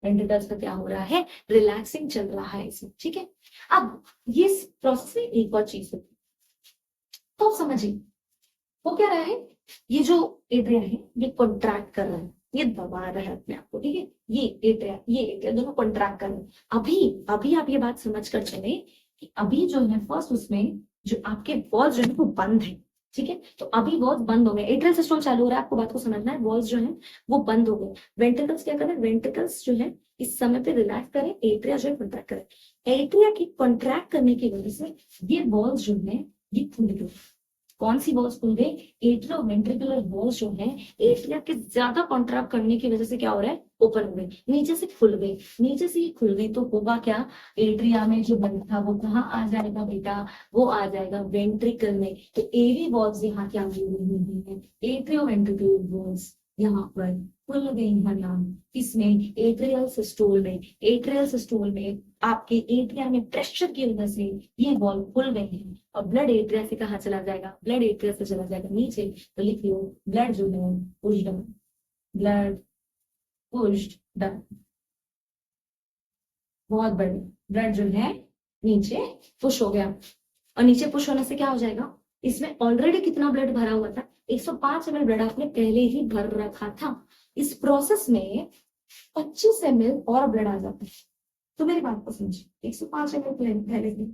वेंट्रिकल्स का क्या हो रहा है, रिलैक्सिंग चल रहा है इसमें, ठीक है। अब ये प्रोसेस में एक और चीज होती है, तो समझिए वो क्या रहा है ये जो एट्रिया है ये कॉन्ट्रैक्ट कर रहा है, ये दबा रहा है अपने आप को, ठीक है। ये एट्रिया दोनों कॉन्ट्रैक्ट कर रहे हैं। अभी अभी आप ये बात समझ कर चले कि अभी जो है फर्स्ट उसमें जो आपके वॉल्स जो है वो बंद है, ठीक है। तो अभी वॉल्स बंद हो गए, एट्रियल सिस्टम चालू हो रहा है, आपको बात को समझना है। वॉल्स जो है वो बंद हो गए, वेंट्रिकल्स क्या करें, वेंट्रिकल्स जो है इस समय पे रिलैक्स करें, एट्रिया जो है कॉन्ट्रैक्ट करें। एट्रिया की कॉन्ट्रैक्ट करने की वजह से ये वॉल्स जो है ये खुल गए। कौन सी वॉल्स खुल गई, एट्रियो वेंट्रिकुलर वॉल्स जो है एट्रिया के ज्यादा कॉन्ट्रैक्ट करने की वजह से क्या हो रहा है, ओपन हो गई, नीचे से खुल गई। नीचे से ही खुल गई तो होगा क्या, एट्रिया में जो बंद था वो कहाँ आ जाएगा बेटा, वो आ जाएगा वेंट्रिकल में। तो एवी वॉल्स यहाँ क्या हुई है, एट्रियो वेंट्रिकुलर वॉल्स यहाँ पर खुल गई है नाम, इसमें एट्रियल सिस्टोल में। एट्रियल सिस्टोल में आपके एट्रिया में प्रेशर की वजह से ये वॉल खुल गई है, और ब्लड एट्रिया से कहाँ चला जाएगा, ब्लड एट्रिया से चला जाएगा नीचे। तो लिख लो ब्लड जो है push down, blood pushed down, बहुत बड़े ब्लड जो है नीचे पुश हो गया। और नीचे पुश होने से क्या हो जाएगा, इसमें ऑलरेडी कितना ब्लड भरा हुआ था, 105 ml ब्लड आपने पहले ही भर रखा था। इस प्रोसेस में 25 ml और ब्लड आ जाता है। तो मेरी बात को समझिए, 105 ml पहले से,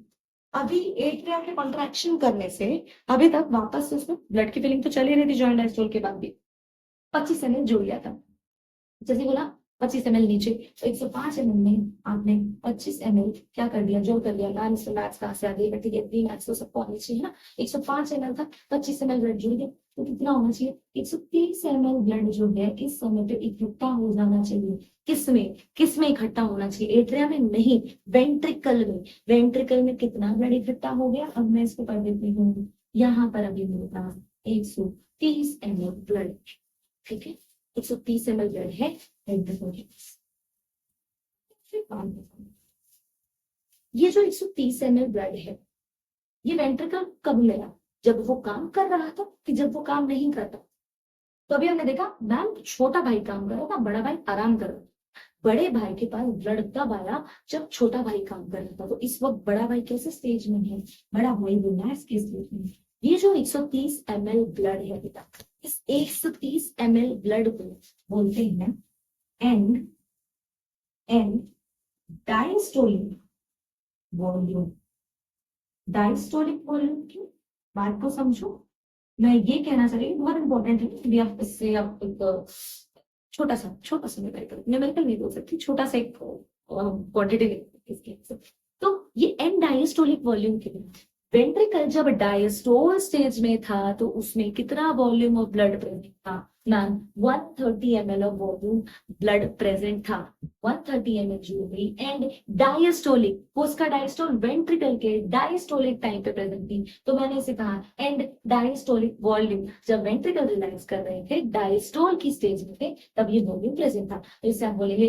अभी एट्रिया के कॉन्ट्रैक्शन करने से अभी तक वापस से उसमें ब्लड की फिलिंग तो चली रही थी जॉइंट डायस्टोल के बाद भी, 25 ml जुड़ गया था। जैसे बोला 25 ml नीचे, तो 105 ml में आपने 25 ml क्या कर दिया, जोड़ कर दिया। मैथ्स कहाँ से आ गई, ठीक है, प्री मैथ्स तो सबको आनी चाहिए ना। 105 ml था, 25 ml ब्लड जुड़ गया, तो कितना होना चाहिए, 130 ml ब्लड जो है इस समय पे इकट्ठा हो जाना चाहिए। किसमें, किसमें इकट्ठा होना चाहिए, एट्रिया में नहीं, वेंट्रिकल में। वेंट्रिकल में कितना ब्लड इकट्ठा हो गया, अब मैं इसको कर देती हूँ, यहाँ पर अभी मेरे पास 130 ml ब्लड, ठीक है, 130 ml ब्लड है वेंट्रिकल के पास। ये जो 130 ml ब्लड है ये वेंट्रिकल कब मिला, जब वो काम कर रहा था कि जब वो काम नहीं करता। तो अभी हमने देखा मैम छोटा भाई काम कर रहा था, बड़ा भाई आराम कर रहा था। बड़े भाई के पास ब्लड तब आया जब छोटा भाई काम कर रहा था। तो इस वक्त बड़ा भाई कैसे स्टेज में है, बड़ा भाई रिलैक्स के स्टेज में है। ये जो 130 ml ब्लड है बेटा, इस 130 ml ब्लड को बोलते हैं and and diastolic volume. Diastolic volume की बात को समझो, मैं ये कहना चाह रही हूँ बहुत इंपॉर्टेंट है, भी आप इससे आप एक छोटा सा न्यूमेरिकल नहीं बोल सकती, छोटा सा एक क्वांटिटी इसके। तो ये एंड डायस्टोलिक वॉल्यूम के लिए वेंट्रिकल जब डायस्टोल स्टेज में था तो उसमें कितना वॉल्यूम ऑफ ब्लड प्रेजेंट था ma'am, 130 ml of volume blood present था। 130 ml जो हुई एंड डायस्टोलिक, उसका डायस्टोल वेंट्रिकल के डायस्टोलिक टाइम पे प्रेजेंट थी। तो मैंने इसे कहा एंड डायस्टोलिक वॉल्यूम, जब वेंट्रिकल रिलैक्स कर रहे थे डायस्टोल की स्टेज में थे तब ये वॉल्यूम प्रेजेंट था। तो इससे आप बोलेंगे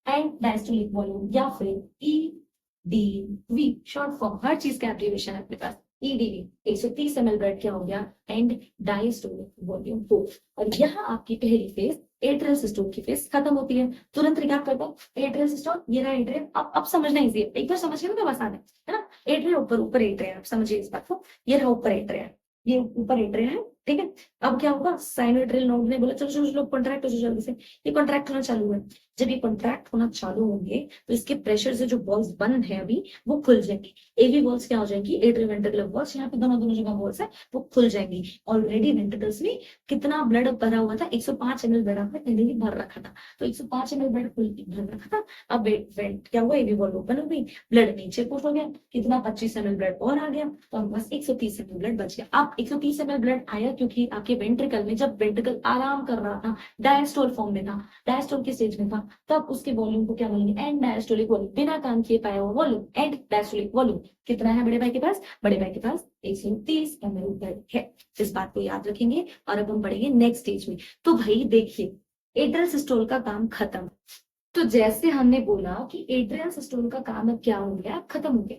एंड डायस्टोलिक वॉल्यूम या फिर EDV शॉर्ट फॉर्म, हर चीज का एब्रिविएशन है अपने पास। EDV 130 ml ब्लड क्या हो गया एंड डायस्टोलिक वॉल्यूम 4। और यहाँ आपकी पहली फेज एट्रियल सिस्टोल की फेज खत्म होती है। तुरंत रिकैप करता हूँ, एट्रियल सिस्टोल ये रहा एट्रियल, अब समझना इजी है, एक बार समझ गए तो बस आना है ना। एट्रियल ऊपर ऊपर एट्रियल, आप समझिए इस बात को, ये रहा ऊपर एट्रियल, ये ऊपर एट्रियल है, ठीक है। अब क्या होगा, साइनोट्रियल नोड ने बोला चलो चलो चलो कॉन्ट्रैक्ट हो जाओ जल्दी से। ये कॉन्ट्रैक्ट होना चालू है, जब ये कॉन्ट्रैक्ट होना चालू होंगे तो इसके प्रेशर से जो वॉल्स बंद है अभी वो खुल जाएंगी। एवी वॉल्स क्या हो जाएंगी, एट्रियल वेंट्रिकुलर वॉल्स, यहाँ पे दोनों दोनों जगह वॉल्स है वो खुल जाएंगी। ऑलरेडी वेंट्रिकल्स में कितना ब्लड भरा हुआ था, 105 ml ब्लड आपने पहले ही भर रखा था। तो 105 ml ब्लड भर रखा था, अब वेंट क्या हुआ, एवी वॉल्व ओपन हो गई, ब्लड नीचे पुश हो गया, कितना 25 ml ब्लड और आ गया, तो हमारे पास 130 ml ब्लड बच गया। अब 130 ml ब्लड आया क्योंकि आपके वेंट्रिकल में जब वेंट्रिकल आराम कर रहा था, डायस्टोल फॉर्म में था, डायस्टोल के स्टेज में था, तब उसके वॉल्यूम को क्या बोलेंगे, एंड डायस्टोलिक वॉल्यूम, बिना काम किए पाया हुआ वॉल्यूम, एंड डायस्टोलिक वॉल्यूम कितना है बड़े भाई के पास, बड़े भाई के पास 130 ml ब्लड है। इस बात को याद रखेंगे और अब हम बढ़ेंगे नेक्स्ट स्टेज में। तो भाई देखिए एट्रियल सिस्टोल का काम खत्म। तो जैसे हमने बोला कि एट्रियल सिस्टोल का काम अब क्या हो गया, खत्म हो गया।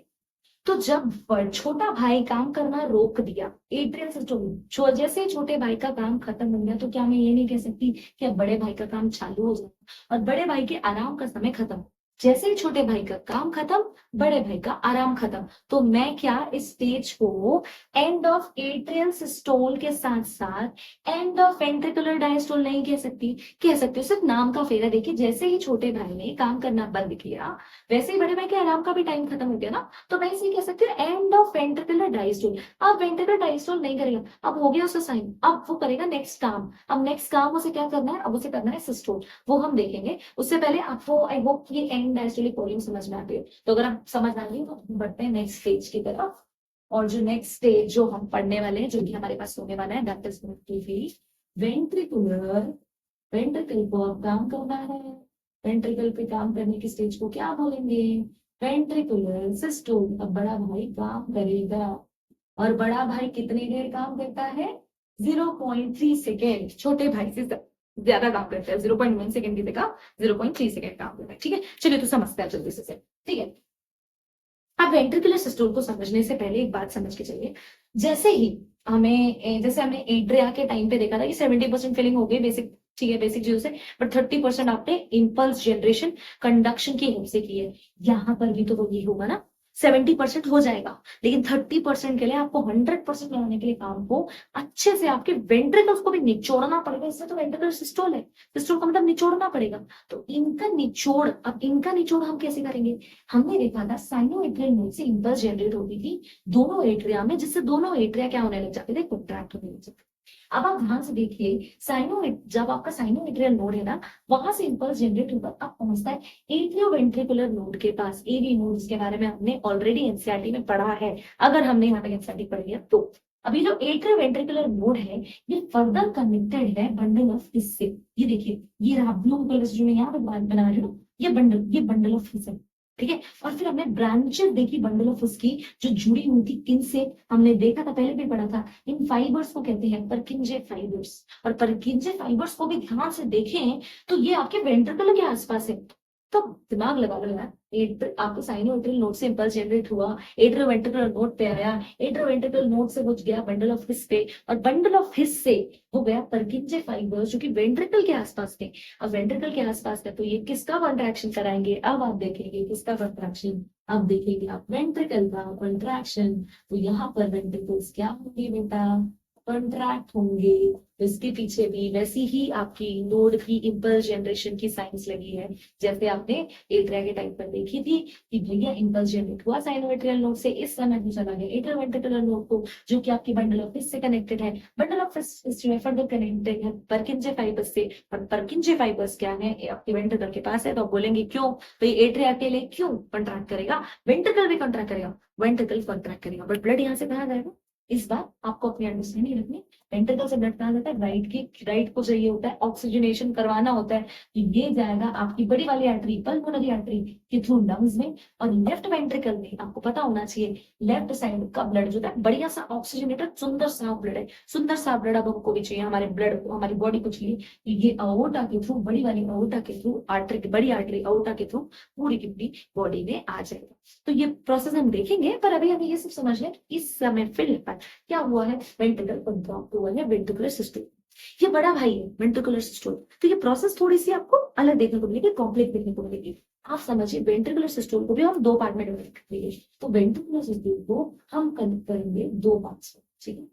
तो जब छोटा भाई काम करना रोक दिया, एट्रियल सिस्टोल जैसे छोटे भाई का काम खत्म हो गया, तो क्या मैं ये नहीं कह सकती कि अब बड़े भाई का काम चालू हो जाए, और बड़े भाई के आराम का समय खत्म। जैसे ही छोटे भाई का काम खत्म, बड़े भाई का आराम खत्म। तो मैं क्या इस स्टेज को एंड ऑफ एट्रियल सिस्टोल के साथ साथ एंड ऑफ वेंट्रिकुलर डायस्टोल नहीं कह सकती, कह सकती हूँ। सिर्फ नाम का फेर है। देखिए जैसे ही छोटे भाई ने काम करना बंद किया, वैसे ही बड़े भाई के आराम का भी टाइम खत्म हो गया ना, तो मैं इसे कह सकती हूँ एंड ऑफ वेंट्रिकुलर डायस्टोल। अब वेंट्रिकुलर डायस्टोल नहीं करेगा, अब हो गया उसका साइन, अब वो करेगा नेक्स्ट काम। अब नेक्स्ट काम उसे क्या करना है, अब उसे करना है सिस्टोल, वो हम देखेंगे। उससे पहले आपको आई होप ये एंड डायस्टोलिक वॉल्यूम समझ में आती है। तो अगर आप समझ आ गई तो हम बढ़ते हैं नेक्स्ट स्टेज की तरफ। और जो नेक्स्ट स्टेज जो हम पढ़ने वाले हैं, जो कि हमारे पास होने वाला है, that is going to be ventricular. Ventricle को अब काम करना है। वेंट्रिकल पे काम करने की स्टेज को क्या बोलेंगे, वेंट्रिकुलर सिस्टोल। अब बड़ा भाई काम करेगा, और बड़ा भाई कितनी देर काम करता है, 0.3 सेकेंड। छोटे भाई से ज्यादा काम करता है, 0.1 सेकेंड की जगह 0.3 सेकेंड काम करता है। ठीक है, चलिए तो समझते हैं जल्दी से। ठीक है, अब वेंट्रिकुलर सिस्टोल को समझने से पहले एक बात समझ के चलिए। जैसे ही जैसे हमने एड्रिया के टाइम पे देखा था कि 70% फिलिंग हो गई बेसिक, ठीक है, बेसिक चीजों से, बट 30% आपने इम्पल्स जनरेशन कंडक्शन की हेल्प से की है। यहाँ पर भी तो वही होगा ना, 70% हो जाएगा, लेकिन 30% के लिए आपको 100% बनाने के लिए काम को अच्छे से आपके वेंट्रिकल्स को भी निचोड़ना पड़ेगा। इससे तो वेंट्रिकुलर सिस्टोल है, सिस्टोल का मतलब निचोड़ना पड़ेगा। तो इनका निचोड़, अब इनका निचोड़ हम कैसे करेंगे, हमने देखा था साइनोएट्रियल नोड से इंपल्स जनरेट होती थी दोनों एट्रिया में, जिससे दोनों एट्रिया क्या होने लग जाते थे, कॉन्ट्रैक्ट होने लग जाते थे। अब आप ध्यान से देखिए, जब आपका साइनोएट्रियल नोड है ना, वहां से इंपल्स जनरेट होकर अब पहुंचता है एट्रियोवेंट्रिकुलर नोड के पास, एवी नोड, जिसके बारे में हमने ऑलरेडी एनसीईआरटी में पढ़ा है, अगर हमने यहाँ तक एनसीईआरटी पढ़ लिया तो। अभी जो एट्रियोवेंट्रिकुलर नोड है, ये फर्दर कनेक्टेड है बंडल ऑफ फिश से। ये देखिए, ये रहा ब्लू कलर से जो मैं यहाँ पे बना रही हूँ, ये बंडल ऑफ फिश है। ठीक है, और फिर हमने ब्रांचेस देखी बंडल ऑफ फिश की, जो जुड़ी हुई थी किन से, हमने देखा था, पहले भी पढ़ा था, इन फाइबर्स को कहते हैं परकिंजे फाइबर्स। और परकिंजे फाइबर्स को भी ध्यान से देखें तो ये आपके वेंट्रिकल के आसपास है। तो दिमाग लगा लो यार, आपको साइनोएट्रियल नोड से इंपल्स जनरेट हुआ, एट्रियोवेंट्रिकुलर नोड पे आया, एट्रियोवेंट्रिकुलर नोड से वो गया बंडल ऑफ हिस पे, और बंडल ऑफ हिस से वो गया परकिंजे फाइबर्स, जो कि वेंट्रिकल के आसपास थे। अब वेंट्रिकल के आसपास है तो ये किसका कॉन्ट्रैक्शन कराएंगे, अब आप देखेंगे किसका कॉन्ट्रैक्शन, अब देखेंगे आप वेंट्रिकल का कॉन्ट्रैक्शन। तो यहाँ पर वेंट्रिकल्स क्या होंगे बेटा, कॉन्ट्रैक्ट होंगे। तो इसके पीछे भी वैसी ही आपकी नोड की इंपल्स जनरेशन की साइंस लगी है, जैसे आपने एट्रिया के टाइम पर देखी थी कि भैया इंपल्स जनरेट हुआ साइनोएट्रियल नोड से, इस समय भी चला गया एट्रियोवेंट्रिकुलर नोड को, जो कि आपकी बंडल ऑफ फिश से कनेक्टेड है। बंडल ऑफ फिश में फर्दर कनेक्टेड है परकिंजे फाइबर्स से, और परकिंजे फाइबर्स क्या है, आपके वेंट्रिकल के पास है। तो आप बोलेंगे क्यों भाई, एट्रिया के लिए क्यों कॉन्ट्रैक्ट करेगा, वेंट्रिकल भी कॉन्ट्रैक्ट करेगा, वेंट्रिकल कॉन्ट्रैक्ट करेगा, बट ब्लड यहाँ से कहाँ जाएगा, इस बात आपको अपनी अंडरस्टैंडिंग रखनी। वेंट्रिकल से ब्लड कहाँ जाता है, राइट को चाहिए होता है, ऑक्सीजनेशन करवाना होता है, तो ये जाएगा आपकी बड़ी वाली आर्टरी, पल्मोनरी आर्टरी के थ्रू लंग्स में। और लेफ्ट वेंट्रिकल में आपको पता होना चाहिए, लेफ्ट साइड का ब्लड जो है बढ़िया सा ऑक्सीजनेटेड सुंदर सा ब्लड है, सुंदर सा ब्लड अब हमको भी चाहिए, हमारे ब्लड को, हमारी बॉडी को चाहिए। तो ये अओर्टा के थ्रू, बड़ी वाली अओर्टा के थ्रू, आर्टरी, बड़ी आर्टरी अओर्टा के थ्रू पूरी की पूरी बॉडी में आ जाएगा। तो ये प्रोसेस हम देखेंगे, पर अभी हमें ये सब समझ लें इस समय फिलहाल क्या हुआ है, वेंट्रिकल कॉन्ट्रैक्ट हुआ है, वेंट्रिकुलर सिस्टम। ये बड़ा भाई है वेंट्रिकुलर सिस्टम। तो ये प्रोसेस थोड़ी सी आपको अलग देखने को मिलेगी, कॉम्प्लेक्स देखने को मिलेगी। आप समझिए वेंट्रिकुलर सिस्टम को भी हम दो पार्ट में डिवाइड करेंगे। तो वेंट्रिकुलर सिस्टम को हम कनेक्ट करेंगे दो पार्ट्स में, ठीक है,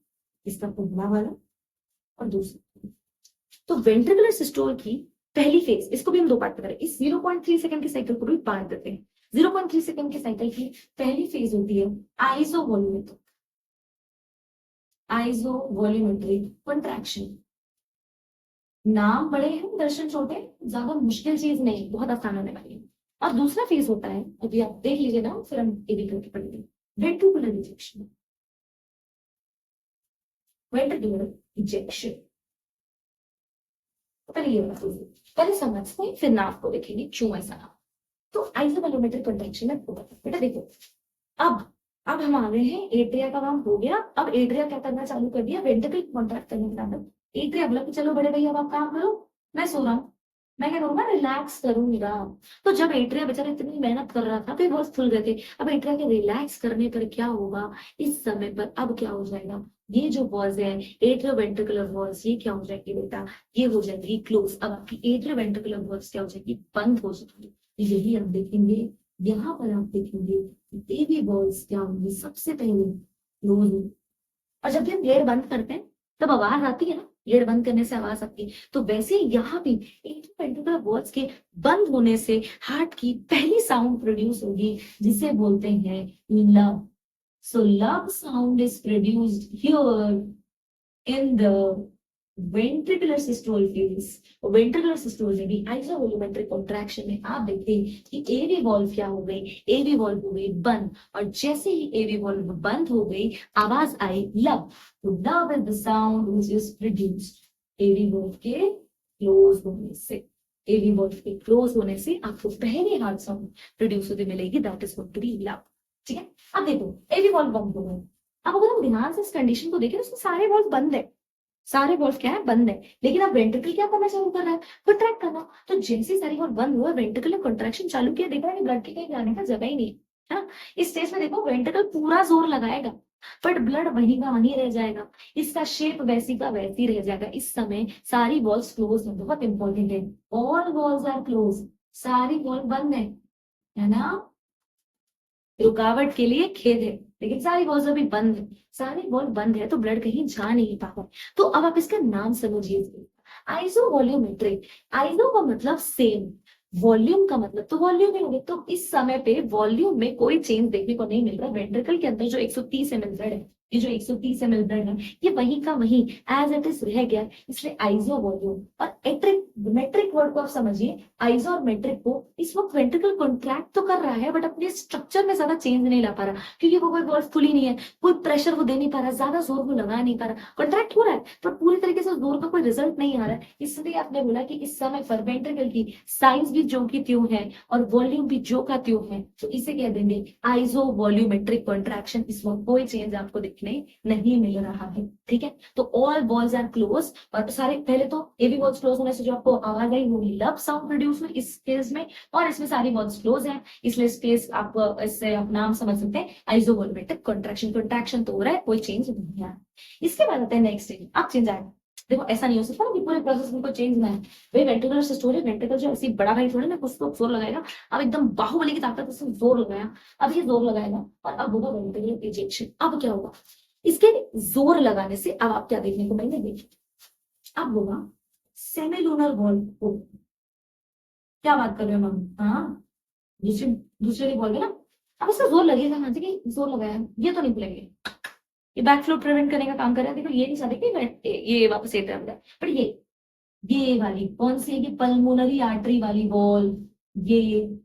इसका पहला वाला और दूसरा। तो वेंट्रिकुलर सिस्टोल की पहली फेज, इसको भी हम दो पार्ट में करें, इस 0.3 सेकंड के साइकिल को भी बांट देते हैं। 0.3 सेकंड के साइकिल की पहली फेज होती है आइसोवॉल्यूमेट्रिक, आइसोवॉल्यूमेट्रिक कॉन्ट्रैक्शन। नाम बड़े हैं, दर्शन छोटे, ज्यादा मुश्किल चीज नहीं, बहुत आसान होने वाली है। और दूसरा फेज होता है, अभी आप देख लीजिए ना, फिर हम ये भी करके पढ़ेंगे, वेंट्रिकुलर इजेक्शन। वेंट्रिकुलर इजेक्शन पहले ये बात होगी, पहले समझते हैं फिर नाम को देखेंगे क्यों ऐसा नाम। तो आइसोवॉल्यूमेट्रिक कॉन्ट्रैक्शन में बेटा देखो, अब अब हम आ गए हैं, एट्रिया का काम हो गया। अब एट्रिया क्या करना चालू कर दिया, वेंट्रिकल कॉन्ट्रैक्ट करने के बाद एट्रिया बोला कि चलो बड़े भैया अब आप काम करो, मैं सो रहा हूँ, मैं क्या करूंगा, रिलैक्स करूंगा। तो जब एट्रिया बेचारा इतनी मेहनत कर रहा था तो बहुत फुल गए थे। अब एट्रिया के रिलैक्स करने पर क्या होगा, इस समय पर अब क्या हो जाएगा, ये जो वॉल्स है एट्रियोवेंट्रिकुलर वॉल्स, ये क्या हो जाएगी बेटा, ये हो जाएगी क्लोज। अब आपकी एट्रियोवेंट्रिकुलर वॉल्स क्या हो जाएगी, बंद हो जाएगी। तो यही आप देखेंगे, यहाँ पर आप देखेंगे बेबी बॉल्स क्या होंगे, सबसे पहले क्लोज होंगे। और जब भी हम ब्लेड बंद करते हैं तब आवाज आती है ना, ब्लेड बंद करने से आवाज आती है, तो वैसे ही यहाँ भी इंटरवेंट्रिकुलर वॉल्स के बंद होने से हार्ट की पहली साउंड प्रोड्यूस होगी, जिसे बोलते हैं love. So love sound is produced here in the ventricular systole phase। Ventricular systole में भी आइसोवोल्यूमेट्रिक कॉन्ट्रैक्शन में आप देखते हैं कि एवी वॉल्व क्या हो गई, एवी वॉल्व हो गई बंद, और जैसे ही एवी वॉल्व बंद हो गई आवाज आई लव। तो lub is the sound which is produced AV valve के क्लोज होने से। एवी वॉल्व के क्लोज होने से आपको पहली हार्ट साउंड प्रोड्यूस होती मिलेगी, that is going to be lub. ठीक है, अब देखो एवी वॉल्व बंद हो गए। अब अगर हम ध्यान से इस कंडीशन को देखें, उसमें सारे वॉल्व बंद है, सारे वॉल्व क्या है, बंद है, लेकिन अब वेंट्रिकल क्या करना चालू कर रहा है, कॉन्ट्रैक्ट करना। तो जैसे सारी वॉल्व बंद हुआ, वेंट्रिकल ने कॉन्ट्रैक्शन चालू किया, देखा है ब्लड के कहीं जाने का जगह ही नहीं है ना। इस स्टेज में देखो वेंट्रिकल पूरा जोर लगाएगा, बट ब्लड वहीं का वहीं रह जाएगा, इसका शेप वैसी का वैसी रह जाएगा। इस समय सारी वॉल्व्स क्लोज है, बहुत इंपॉर्टेंट है, ऑल वॉल्व्स आर क्लोज, सारी वॉल्व बंद है ना। रुकावट के लिए खेद है, लेकिन सारी वॉल्व अभी बंद है, सारी वॉल्व बंद है तो ब्लड कहीं जा नहीं पाता। तो अब आप इसका नाम समझिए, आइसो वॉल्यूमेट्रिक। आइसो का मतलब सेम, वॉल्यूम का मतलब तो वॉल्यूम ही होगी। तो इस समय पे वॉल्यूम में कोई चेंज देखने को नहीं मिल रहा। वेंट्रिकल के अंदर जो 130 ml ब्लड है, ये जो 130 ml ब्लड है, ये वहीं का वहीं एज इट इज रह गया, इसलिए आइसो वॉल्यूम। और एट्रिक मेट्रिक वर्ड को आप समझिए, आइसो और मेट्रिक को इस वक्त वेंट्रिकल कॉन्ट्रैक्ट तो कर रहा है, बट अपने स्ट्रक्चर में ज्यादा चेंज नहीं ला पा रहा, क्योंकि वो कोई वॉल्व खुली नहीं है, कोई प्रेशर वो दे नहीं पा रहा, ज्यादा जोर वो लगा नहीं पा रहा, कॉन्ट्रैक्ट हो रहा है पर पूरी तरीके से जोर का कोई रिजल्ट नहीं आ रहा है। इसलिए आपने बोला कि इस समय पर वेंट्रिकल की साइज भी जो की त्यों है और वॉल्यूम भी जो का त्यों है, तो इसे कह देंगे आइसो वॉल्यूमेट्रिक कॉन्ट्रैक्शन। इस वक्त कोई चेंज आपको दिखने नहीं मिल रहा है। ठीक है, तो ऑल वॉल्स आर क्लोज, और सारे पहले तो एवी वॉल्स क्लोज होने से जो आपको आवाज आई वो लब साउंड प्रोड्यूस हुई इस केस में, और इसमें सारी वॉल्स क्लोज हैं, इसलिए इस केस आप इससे आप नाम समझ सकते हैं आइसो वॉल्यूमेट्रिक कॉन्ट्रैक्शन। कॉन्ट्रैक्शन तो हो रहा है, कोई चेंज नहीं है। इसके बाद आते हैं नेक्स्ट स्टेज, अब चेंज आएगा। देखो ऐसा नहीं हो सकता ना कि पूरे प्रोसेस में कोई चेंज ना है। भाई वेंट्रिकुलर सिस्टोल है, वेंट्रिकल जो ऐसी बड़ा भाई थोड़ा ना कुछ तो जोर लगाएगा। अब एकदम बाहुबली की ताकत से जोर लगाया, अब ये जोर लगाएगा और अब होगा वेंट्रिकुलर इजेक्शन। अब क्या होगा, इसके जोर लगाने से अब आप क्या देखने को मिलेंगे, देखिए अब होगा सेमिलूनर वॉल्व। क्या बात कर रहे हो मैम, हाँ दूसरी दूसरे बोल ना। अब इसका जोर लगेगा, हाँ ठीक है जोर लगाया, ये तो नहीं भूलेंगे, ये बैक फ्लो प्रिवेंट करने का काम कर रहा है। देखो ये नहीं चाहते कि मैं ये वापस एक तरफ जाए, पर ये वाली कौन सी है कि पल्मोनरी आर्टरी वाली वॉल, ये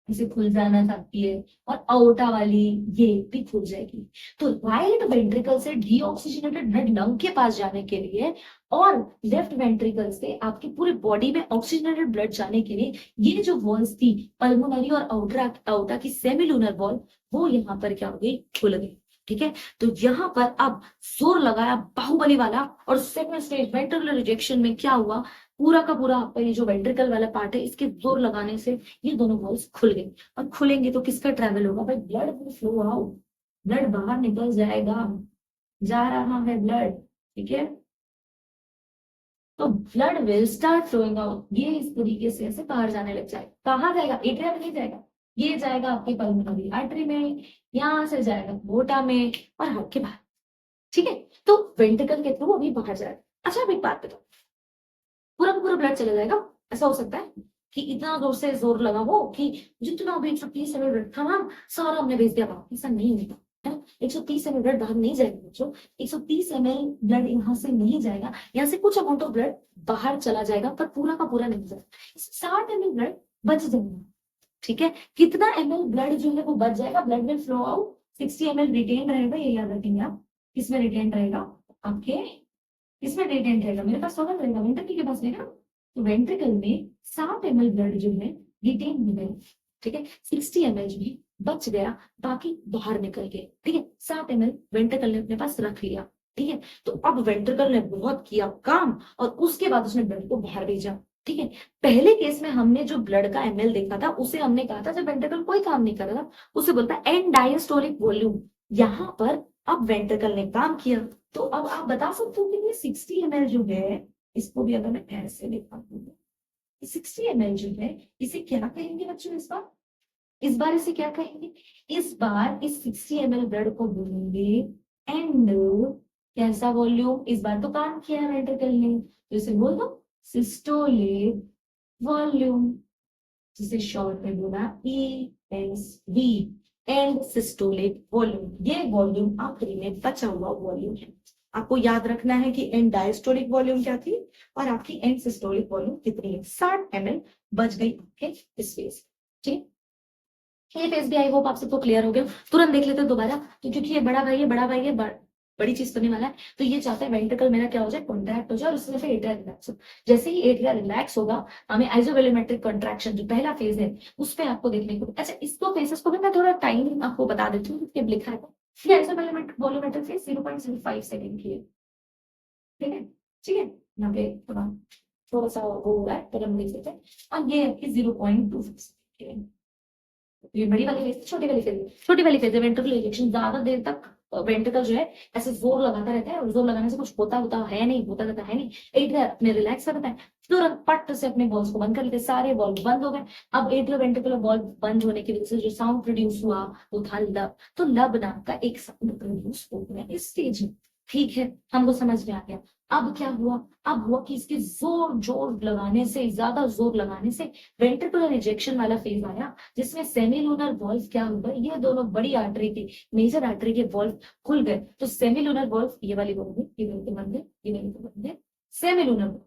इसे खुल जाना चाहती है, और अओर्टा वाली ये भी खुल जाएगी। तो राइट वेंट्रिकल से डीऑक्सीजनेटेड ब्लड लंग के पास जाने के लिए और लेफ्ट वेंट्रिकल से आपकी पूरी बॉडी में ऑक्सीजनेटेड ब्लड जाने के लिए ये जो वॉल्स थी पल्मोनरी और अओर्टा की सेमिलूनर वॉल, वो यहाँ पर क्या हो गई, खुल गई। ठीक है, तो यहाँ पर अब जोर लगाया बाहुबली वाला, और सेकंड स्टेज वेंट्रिकुलर रिजेक्शन में क्या हुआ, पूरा का पूरा आपका ये जो वेंट्रिकल वाला पार्ट है, इसके जोर लगाने से ये दोनों वॉल्स खुल गए। और खुलेंगे तो किसका ट्रेवल होगा भाई, blood will flow out, blood बाहर निकल जाएगा, जा रहा है ब्लड। ठीक है, तो blood will start flowing out, ये इस तरीके से ऐसे बाहर जाने लग जाएगा। कहाँ जाएगा, एट्रिया में नहीं जाएगा, ये जाएगा आपकी पल्मोनरी आर्टरी में, यहां से जाएगा मोटा में और हार्ट के बाहर। ठीक है, तो वेंट्रिकल के थ्रू अभी बाहर जाएगा। अच्छा अब एक बात बताओ, पूरा का पूरा ब्लड चला जाएगा, ऐसा हो सकता है कि इतना जोर से जोर लगा हो कि जितना भी 130 ml ब्लड था ना सारा हमने भेज दिया बाहर, ऐसा नहीं होता है ना। 130 ml ब्लड बाहर नहीं जाएगा बच्चों, 130 ml ब्लड यहाँ से नहीं जाएगा, यहाँ से कुछ अमाउंट ऑफ ब्लड बाहर चला जाएगा पर पूरा का पूरा नहीं जाएगा, 60 ml ब्लड बच जाएगा। ठीक है, कितना ml ब्लड जो है वो बच जाएगा, blood will flow out, 60 ml retain रहेगा, ये याद रखेंगे आप। किसमें रिटेन रहेगा, आपके किसमें रिटेन रहेगा, मेरे पास सोलर रहेगा, वेंट्रिकल के पास रहेगा। तो वेंट्रिकल में 60 ml ब्लड जो है रिटेन हो गया। ठीक है, 60 ml जो है बच गया, बाकी बाहर निकल गए। ठीक है, 60 ml वेंट्रिकल ने अपने पास रख लिया। ठीक है, तो अब वेंट्रिकल ने बहुत किया काम और उसके बाद उसने ब्लड को बाहर भेजा। ठीक है, पहले केस में हमने जो ब्लड का ml देखा था उसे हमने कहा था जब वेंट्रिकल कोई काम नहीं कर रहा था उसे बोलता है एंड डायस्टोलिक वॉल्यूम। यहाँ पर अब वेंट्रिकल ने काम किया, तो अब आप बता सकते हो कि ये 60 ml जो है, इसको भी अगर मैं ऐसे लिखा दूं, 60 ml जो है इसे क्या कहेंगे बच्चों इस बार इसे क्या कहेंगे? इस बार इस 60 ml ब्लड को बोलेंगे एंड कैसा वॉल्यूम? इस बार तो काम किया है वेंट्रिकल ने, तो इसे बोल दो सिस्टोलिक वॉल्यूम, जिसे शॉर्ट में बोला ESV, एंड सिस्टोलिक वॉल्यूम। ये वॉल्यूम आखिरी में बचा हुआ वॉल्यूम है। आपको याद रखना है कि एंड डायस्टोलिक वॉल्यूम क्या थी और आपकी एंड सिस्टोलिक वॉल्यूम कितनी है। 60 ml बच गई आपके इस फेज। ठीक, ये फेज भी आई होप आप सबको क्लियर हो गया। तुरंत देख लेते हैं दोबारा, तो क्योंकि ये बड़ा भाई है, बड़ी चीज करने वाला है, तो ये चाहता है वेंट्रिकल मेरा क्या हो जाए, कॉन्ट्रैक्ट हो जाए और उसमें से एट्रिया रिलैक्स हो। जैसे ही एट्रिया रिलैक्स होगा हमें आइसोवोल्यूमेट्रिक कॉन्ट्रैक्शन जो पहला फेज है उस पे आपको देखने को। अच्छा, इसको फेसेस को भी मैं थोड़ा टाइम आपको बता देती हूँ, लिखा है ये आइसोवोल्यूमेट्रिक फेज 0.05 सेकंड की है। ठीक है, ठीक है, यहाँ पे थोड़ा सा वो हो रहा है, पर हम देख सकते हैं। और ये आपकी 0.2 ये बड़ी वाली फेज, छोटी वाली फेज है वेंट्रिकुलर इजेक्शन। ज्यादा देर तक वेंट्रिकल जो है ऐसे जोर लगाता रहता है और जोर लगाने से कुछ होता है नहीं, होता रहता है नहीं। एट्रिया अपने रिलैक्स करता है, तुरंत पट से अपने वॉल्स को बंद कर लेते, सारे वॉल्व बंद हो गए। अब एट्रियो वेंट्रिकुलर वॉल्व बंद होने की वजह से जो साउंड प्रोड्यूस हुआ वो था लब। तो लब नाम का एक साउंड प्रोड्यूस हो गया इस स्टेज में। ठीक है, हमको समझ में आ गया। अब क्या हुआ? अब हुआ कि इसके जोर लगाने से, ज्यादा जोर लगाने से वेंट्रिकुलर इजेक्शन वाला फेज आया, जिसमें सेमिलूनर वॉल्व क्या होगा, ये दोनों बड़ी आर्टरी थी, मेजर आर्टरी के वॉल्व खुल गए। तो सेमिलूनर वॉल्व ये वाली बंद है, ये वाली बंद है, ये वाली बंद है। सेमिलूनर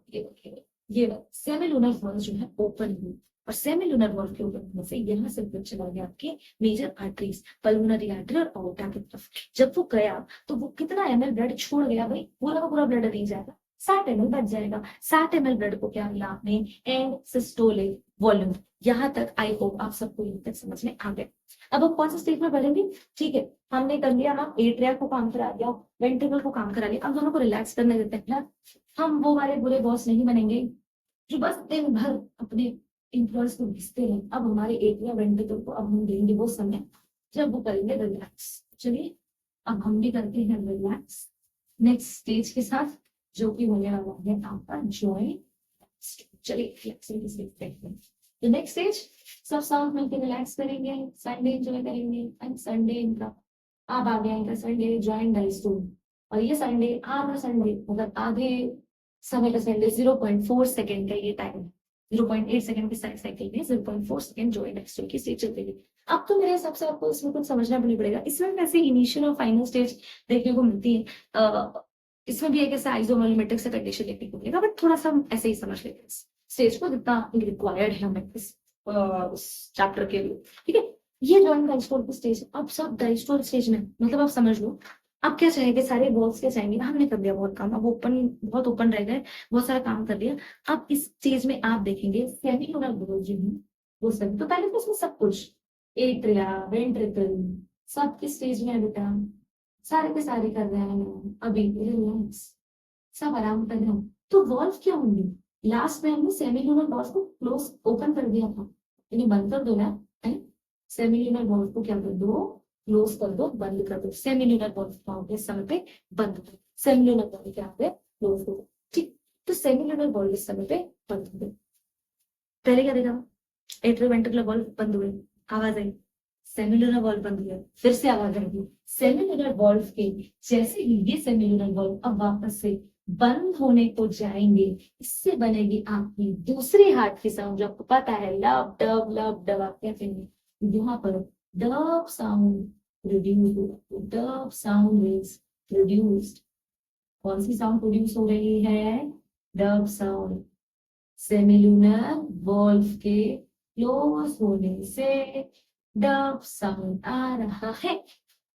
ये सेमिलूनर वॉल्व जो है ओपन हुई, और सेमिलूनर वॉल्व के ओपन होने से यहाँ से ब्लड चला गया आपके मेजर आर्टरीज, पल्मोनरी आर्टरी और आउटा की तरफ। जब वो गया तो वो कितना ml ब्लड छोड़ गया भाई? पूरा का पूरा ब्लड नहीं जाएगा, 60 ml बच जाएगा। 60 ml ब्लड को क्या मिला आपने? And systolic volume. यहाँ तक आई होप आप सबको यहाँ तक समझ में आ गया। अब हम कौन सा स्टेज में बढ़ेंगे? ठीक है, हमने कर लिया, हम एट्रिया को काम करा दिया, वेंट्रिकल को काम करा लिया। अब दोनों को रिलैक्स करने देते हैं ना। हम वो वाले बुरे बॉस नहीं बनेंगे जो बस दिन भर अपने इंप्लॉयज को घिसते हैं। अब हमारे एट्रिया वेंट्रिकल को अब हम देंगे वो समय जब वो करेंगे रिलैक्स। चलिए, अब हम भी करते हैं रिलैक्स नेक्स्ट स्टेज के साथ, जो कि होने वाला है आपका जॉइंट। चलिए रिलैक्सिंग की स्टेज देखते हैं। तो नेक्स्ट स्टेज, सब साउंड मिलकर रिलैक्स करेंगे, संडे एंजॉय करेंगे। एंड संडे इनका अब आ गया, इनका संडे जॉइंट डायस्टोल। और ये संडे आधा संडे मतलब आधे समय का संडे 0.4 सेकेंड का ये टाइम, 0.8 सेकेंड के साइकिल में 0.4 सेकेंड जॉइंट डायस्टोल की स्टेज चलती है। अब तो मेरे हिसाब से आपको इसमें कुछ समझना भी नहीं पड़ेगा, इसमें वैसे इनिशियल और फाइनल स्टेज देखने को मिलती है। इसमें भी एक ऐसा आइसोवोल्यूमेट्रिक से कंडीशन देखने को मिलेगा, बट थोड़ा सा हम ऐसे ही समझ लेते हैं स्टेज को जितना रिक्वायर्ड है हमें इस चैप्टर के लिए। ठीक है, ये जॉइंट डायस्टोल की स्टेज। अब सब डायस्टोल स्टेज में मतलब आप समझ लो, अब क्या चाहेंगे, सारे वॉल्स क्या चाहेंगे, हमने कर दिया बहुत काम, अब बहुत ओपन रह गए, बहुत सारा काम कर लिया। अब इस स्टेज में आप देखेंगे सेमिलूनर वॉल्व जो है वो सब, तो पहले तो इसमें सब कुछ एट्रिया वेंट्रिकल सब किस स्टेज में है बेटा? सारे के सारे कर रहे हैं अभी, रिलैक्स, सब आराम कर रहे हैं। तो वॉल्व क्या होंगे? लास्ट में हमने सेमिलूनर वॉल्व को क्लोज ओपन कर दिया था, यानी बंद कर दो ना, सेमिलूनर वॉल्व को क्या कर दो? क्लोज कर दो, बंद कर दो। सेमिलूनर वॉल्व क्या हो गया? समय पे बंद कर दो। सेमिलूनर वॉल्व क्या हो गया? क्लोज कर दो। ठीक, तो सेमिलूनर वॉल्व इस समय पे बंद हो गए। पहले क्या देखा? एट्रियो वेंट्रिकुलर वॉल्व बंद हुए, आवाज आई, सेमिलूनर वॉल्व बंद हुआ, फिर से आवाज आएगी। सेमिलूनर वॉल्व के जैसे ही ये सेमिलूनर वॉल्व अब वापस से बंद होने को जाएंगे, इससे बनेगी आपकी दूसरी हार्ट की साउंड, जो आपको पता है लब डब लब डब। आप क्या कहेंगे? यहाँ पर dub sound produced, dub sound is produced. कौन सी साउंड प्रोड्यूस हो रही है? Dub sound. सेमिलूनर वॉल्व के क्लोज होने से डब साउंड आ रहा है।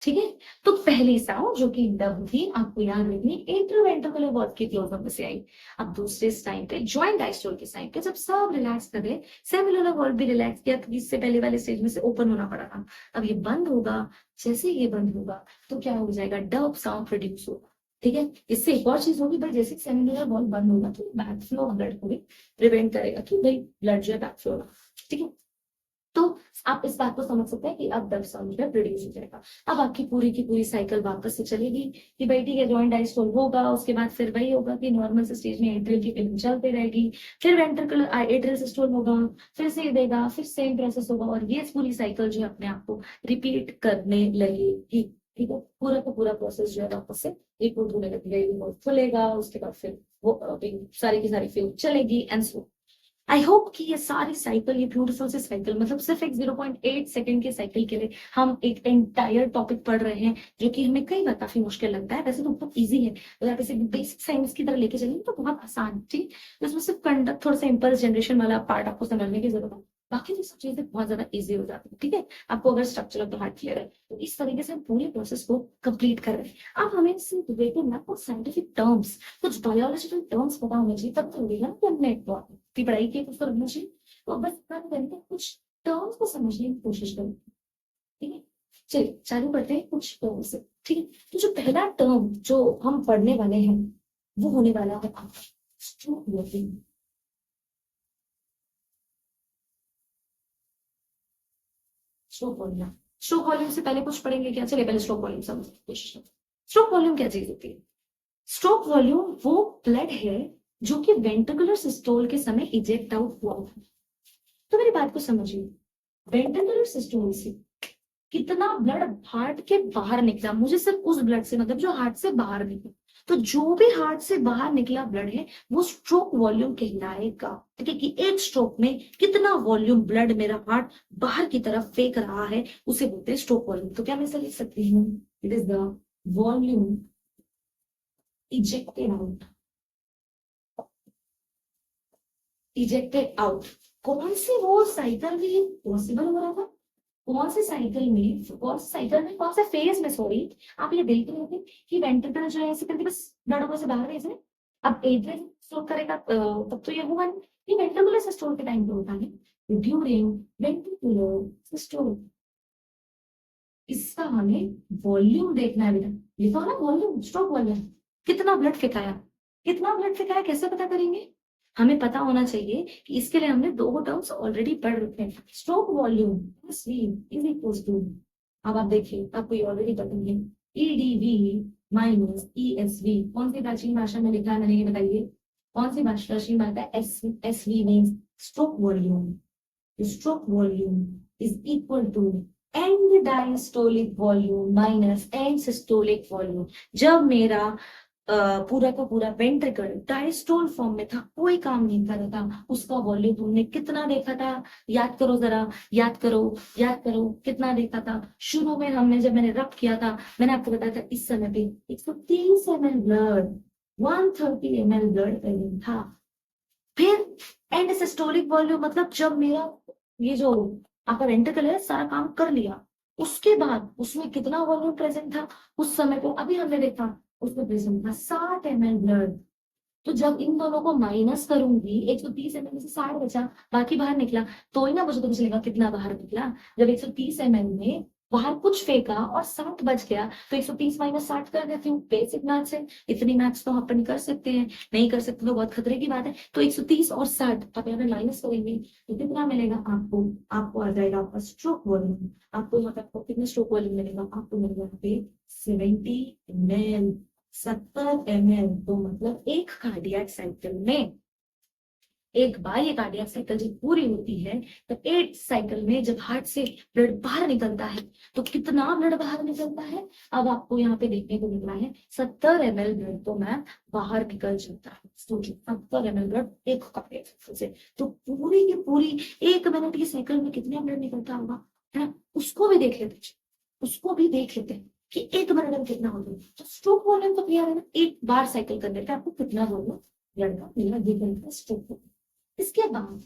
ठीक है, तो पहली साउंड जो कि डब थी, आपको याद रखनी, एट्रियो वेंट्रिकुलर वॉल्व के क्लोज होने से आई। अब दूसरे टाइम पे जॉइंट डायस्टोल के टाइम पे जब सब रिलैक्स कर गए, सेमिलूनर वॉल्व भी रिलैक्स किया, क्योंकि इससे पहले वाले स्टेज में से ओपन होना पड़ा था। अब ये बंद होगा, जैसे ये बंद होगा तो क्या हो जाएगा? डब साउंड प्रोड्यूस होगा। ठीक है, इससे एक और चीज होगी भाई, जैसे सेमिलूनर वॉल्व बंद होगा तो बैक फ्लो ब्लड को भी प्रिवेंट करेगा कि भाई ब्लड जो है बैक फ्लो। ठीक है, तो आप इस बात को समझ सकते हैं कि अब 10 साउंड प्रोड्यूस हो जाएगा। अब आपकी पूरी की पूरी साइकिल वापस से चलेगी कि भाई ठीक है, जॉइंट डायस्टोल होगा, उसके बाद फिर वही होगा कि नॉर्मल से स्टेज में एट्रियल की फिल्म चलती रहेगी, फिर वेंट्रिकुलर एट्रियल सिस्टोल होगा, फिर से ये देगा, फिर सेम प्रोसेस होगा, और ये पूरी साइकिल जो है अपने आप को रिपीट करने लगेगी। ठीक है, पूरा का पूरा प्रोसेस जो है वापस से रिपीट होने लगेगा, वो खुलेगा, उसके बाद फिर वो सारी की सारी फिल्म चलेगी एंड सो। आई होप कि ये सारी साइकिल, ये ब्यूटीफुल से साइकिल, मतलब सिर्फ एक 0.8 सेकंड के साइकिल के लिए हम एक एंटायर टॉपिक पढ़ रहे हैं, जो कि हमें कई बार काफी मुश्किल लगता है। वैसे तो बहुत इजी है, अगर आप इसे बेसिक साइंस की तरह लेके चलेंगे तो बहुत आसान है। ठीक, तो इसमें सिर्फ कंडक्ट, थोड़ा सा इम्पल्स जनरेशन वाला पार्ट आपको समझने की जरूरत है, बाकी तो सब चीजें बहुत ज्यादा इजी हो जाती है। ठीक है, आपको अगर structure of the heart clear है, तो इस तरीके से हम पूरे प्रोसेस को कंप्लीट कर रहे हैं। अब हमें रिलेटेड ना कुछ साइंटिफिक टर्म्स, कुछ बायोलॉजिकल टर्म्स पता होने चाहिए, तब तो होगा ना कि हमने की पढ़ाई की कुछ तो रखना चाहिए। तो बस करके कुछ टर्म्स को समझने की कोशिश करें। ठीक है, चलिए चालू करते हैं कुछ टर्म से। ठीक है, तो जो पहला टर्म जो हम पढ़ने वाले हैं वो होने वाला है stroke volume. Stroke volume, stroke volume से पहले कुछ पढ़ेंगे क्या? चलिए पहले स्ट्रोक वॉल्यूम समझने की कोशिश करते हैं। स्ट्रोक वॉल्यूम क्या चीज होती है? स्ट्रोक वॉल्यूम वो ब्लड है जो कि वेंट्रिकुलर सिस्टोल के समय इजेक्ट आउट हुआ था। तो मेरी बात को समझिए, वेंट्रिकुलर सिस्टोल से कितना ब्लड हार्ट के बाहर निकला, मुझे सिर्फ उस ब्लड से मतलब जो हार्ट से बाहर निकला, तो जो भी हार्ट से बाहर निकला ब्लड है वो स्ट्रोक वॉल्यूम कहलाएगा। ठीक है, कि एक स्ट्रोक में कितना वॉल्यूम ब्लड मेरा हार्ट बाहर की तरफ फेंक रहा है, उसे बोलते हैं स्ट्रोक वॉल्यूम। तो क्या मैं इसे लिख सकती हूँ? It is the volume ejected out, ejected out. कौन सी वो साइकिल में पॉसिबल हो रहा था? कौन से साइकिल में, कौन से साइकिल में, कौन से फेज में, सॉरी, आप ये देख रहे होंगे कि वेंट्रिकल जो है ऐसे करके बस ब्लड को से बाहर भेज रहे हैं। अब एड्रियल स्टोर करेगा तब तो ये होगा नहीं, ये वेंट्रिकुलर सिस्टोल के टाइम पे होता है, ड्यूरिंग वेंट्रिकुलर सिस्टोल। इसका हमें वॉल्यूम देखना है बेटा, ये तो है ना वॉल्यूम, स्ट्रोक वॉल्यूम, कितना ब्लड फेंकाया, कितना ब्लड फेंकाया, कैसे पता करेंगे? हमें पता होना चाहिए कि इसके लिए हमने दो टर्म्स ऑलरेडी पढ़ रखे हैं, stroke volume SV is equal to, अब आप देखिए आपको ये ऑलरेडी पता है, EDV माइनस ESV। कौन सी प्राचीन भाषा में लिखा है मैंने, ये बताइए, कौन सी प्राचीन भाषा है? SV means stroke volume, stroke volume is equal to end diastolic volume minus end systolic volume। जब मेरा पूरा का पूरा वेंट्रिकल डायस्टोल फॉर्म में था, कोई काम नहीं कर रहा था, उसका वॉल्यूम तुमने कितना देखा था? याद करो जरा, याद करो, याद करो, कितना देखा था? शुरू में हमने जब मैंने रब किया था, मैंने आपको बताया था इस समय पे 130 ml blood, 130 ml blood present था। फिर एंड सिस्टोलिक वॉल्यूम मतलब जब मेरा ये जो आपका वेंट्रिकल है सारा काम कर लिया, उसके बाद उसमें कितना वॉल्यूम प्रेजेंट था उस समय पे? अभी हमने देखा उसमें प्रेजेंट था 60 ml ब्लड। तो जब इन दोनों को माइनस करूंगी, 130 ml में से 60 बचा, बाकी बाहर निकला, तो ही ना मुझे तो चलेगा कितना बाहर निकला। जब 130 ml में बाहर कुछ फेंका और 60 बच गया, तो 130 माइनस 60 कर देती हूँ, बेसिक मैथ्स है, इतनी मैथ्स तो अपन कर सकते हैं, नहीं कर सकते तो बहुत खतरे की बात है। तो 130 और 60 आप यहाँ पे माइनस करेंगे तो कितना मिलेगा आपको? आपको आ जाएगा आपका स्ट्रोक वॉल्यूम। आपको यहाँ पे आपको कितना स्ट्रोक वॉल्यूम मिलेगा? आपको मिलेगा यहाँ पे 70 ml, 70 ml। तो मतलब एक कार्डियक साइकिल में, एक बार ये कार्डियक साइकिल जब पूरी होती है, तो 8 साइकिल में जब हार्ट से ब्लड बाहर निकलता है, तो कितना ब्लड बाहर निकलता है? अब आपको यहाँ पे देखने को मिल रहा है 70 ml ब्लड तो मैम बाहर निकल जाता है। सोचिए 70 ml ब्लड एक कार्डियक साइकिल से, तो पूरी की पूरी 1 मिनट की साइकिल में कितने ब्लड निकलता होगा, है ना? उसको भी देख लेते हैं, उसको भी देख लेते हैं कि 1 मिनट में कितना होगा। तो स्ट्रोक वॉल्यूम तो क्लियर है ना, एक बार साइकिल करने पे आपको कितना वॉल्यूम ब्लड का मिलेगा, ये मिलता स्ट्रोक। इसके बाद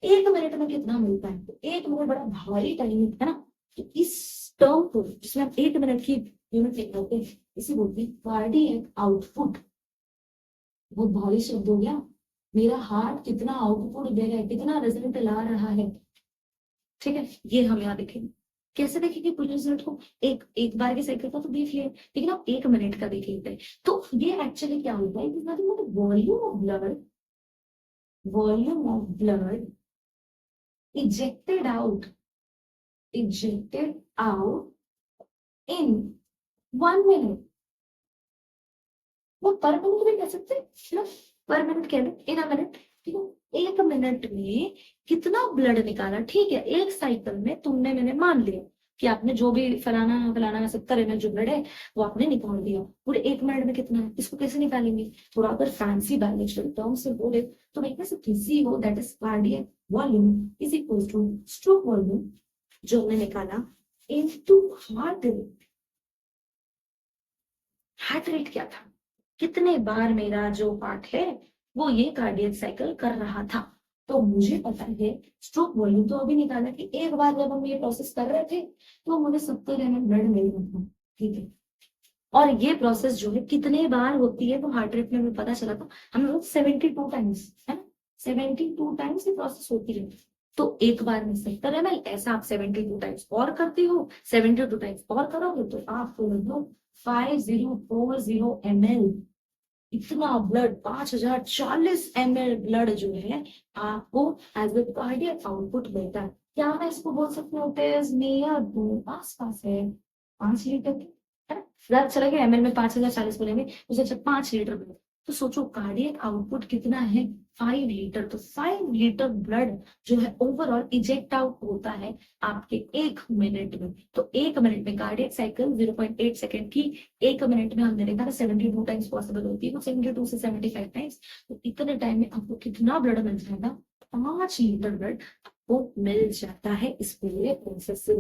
1 मिनट में कितना मिलता है? तो 1 मिनट बड़ा भारी टाइम है ना, तो इस टर्म को जिसमें हम 1 मिनट की यूनिट निकालते हैं, इसे बोलते हैं कार्डियक आउटपुट। बहुत भारी शब्द हो गया, मेरा हार्ट कितना आउटपुट दे रहा है, कितना रिजल्ट ला रहा है। ठीक है, ये हम यहाँ देखेंगे। कैसे देखेंगे पूरे रिजल्ट को? एक एक बार की साइकिल का तो देख लिया, लेकिन आप 1 मिनट का देख लेते हैं। तो ये एक्चुअली क्या होता है, volume of blood, volume of blood ejected out in 1 minute। वो पर मिनट भी कह सकते हैं ना, पर मिनट कह दे, इन अ मिनट। ठीक है, 1 मिनट में कितना ब्लड निकाला। ठीक है, एक साइकिल में तुमने, मैंने मान लिया कि आपने जो भी फलाना फलाना 70 ml जो ब्लड है वो आपने निकाल दिया। पूरे 1 मिनट में कितना है, इसको कैसे निकालेंगे? थोड़ा अगर फैंसी बायोलॉजिकल टर्म से बोले तो मैं कह सकती हूँ CO, that is cardiac volume, is equal two stroke volume जो हमने निकाला into heart rate. Heart rate क्या था, कितने बार मेरा जो हार्ट है वो ये कार्डियक साइकिल कर रहा था। तो मुझे पता है स्ट्रोक वॉल्यूम तो अभी निकाला कि एक बार जब हम ये प्रोसेस कर रहे थे तो मुझे 70 ml ब्लड मिल रहा था। ठीक है, और ये प्रोसेस जो है कितने बार होती है वो हार्ट रेट में हमें पता चला था, हम लोग 72 टाइम्स है ना, 72 टाइम्स ये प्रोसेस होती है। तो एक बार में 70 ml, ऐसा आप 72 टाइम्स और करते हो, 72 टाइम्स और करोगे तो आपको लगभग 5040 ml, इतना ब्लड, 5040 ml ब्लड जो है आपको एज ए कार्डियक आउटपुट मिलता है। क्या मैं इसको बोल सकती हूँ नियर आस पास है 5 लीटर की, है ना? ज्यादा चला गया, ml में 5040 बोलेंगे, उसे अच्छा 5 लीटर ब्लड। तो सोचो कार्डियक आउटपुट कितना है, 5 लीटर। तो 5 लीटर ब्लड जो है ओवरऑल इजेक्ट आउट होता है आपके 1 मिनट में। तो 1 मिनट में कार्डियक साइकिल 0.8 सेकेंड की 1 मिनट में हमने देखा था 72 टाइम्स पॉसिबल होती है, वो 72 से 75 टाइम्स। तो इतने टाइम में आपको कितना ब्लड मिल जाएगा, 5 लीटर ब्लड आपको मिल जाता है इस पूरे प्रोसेस से।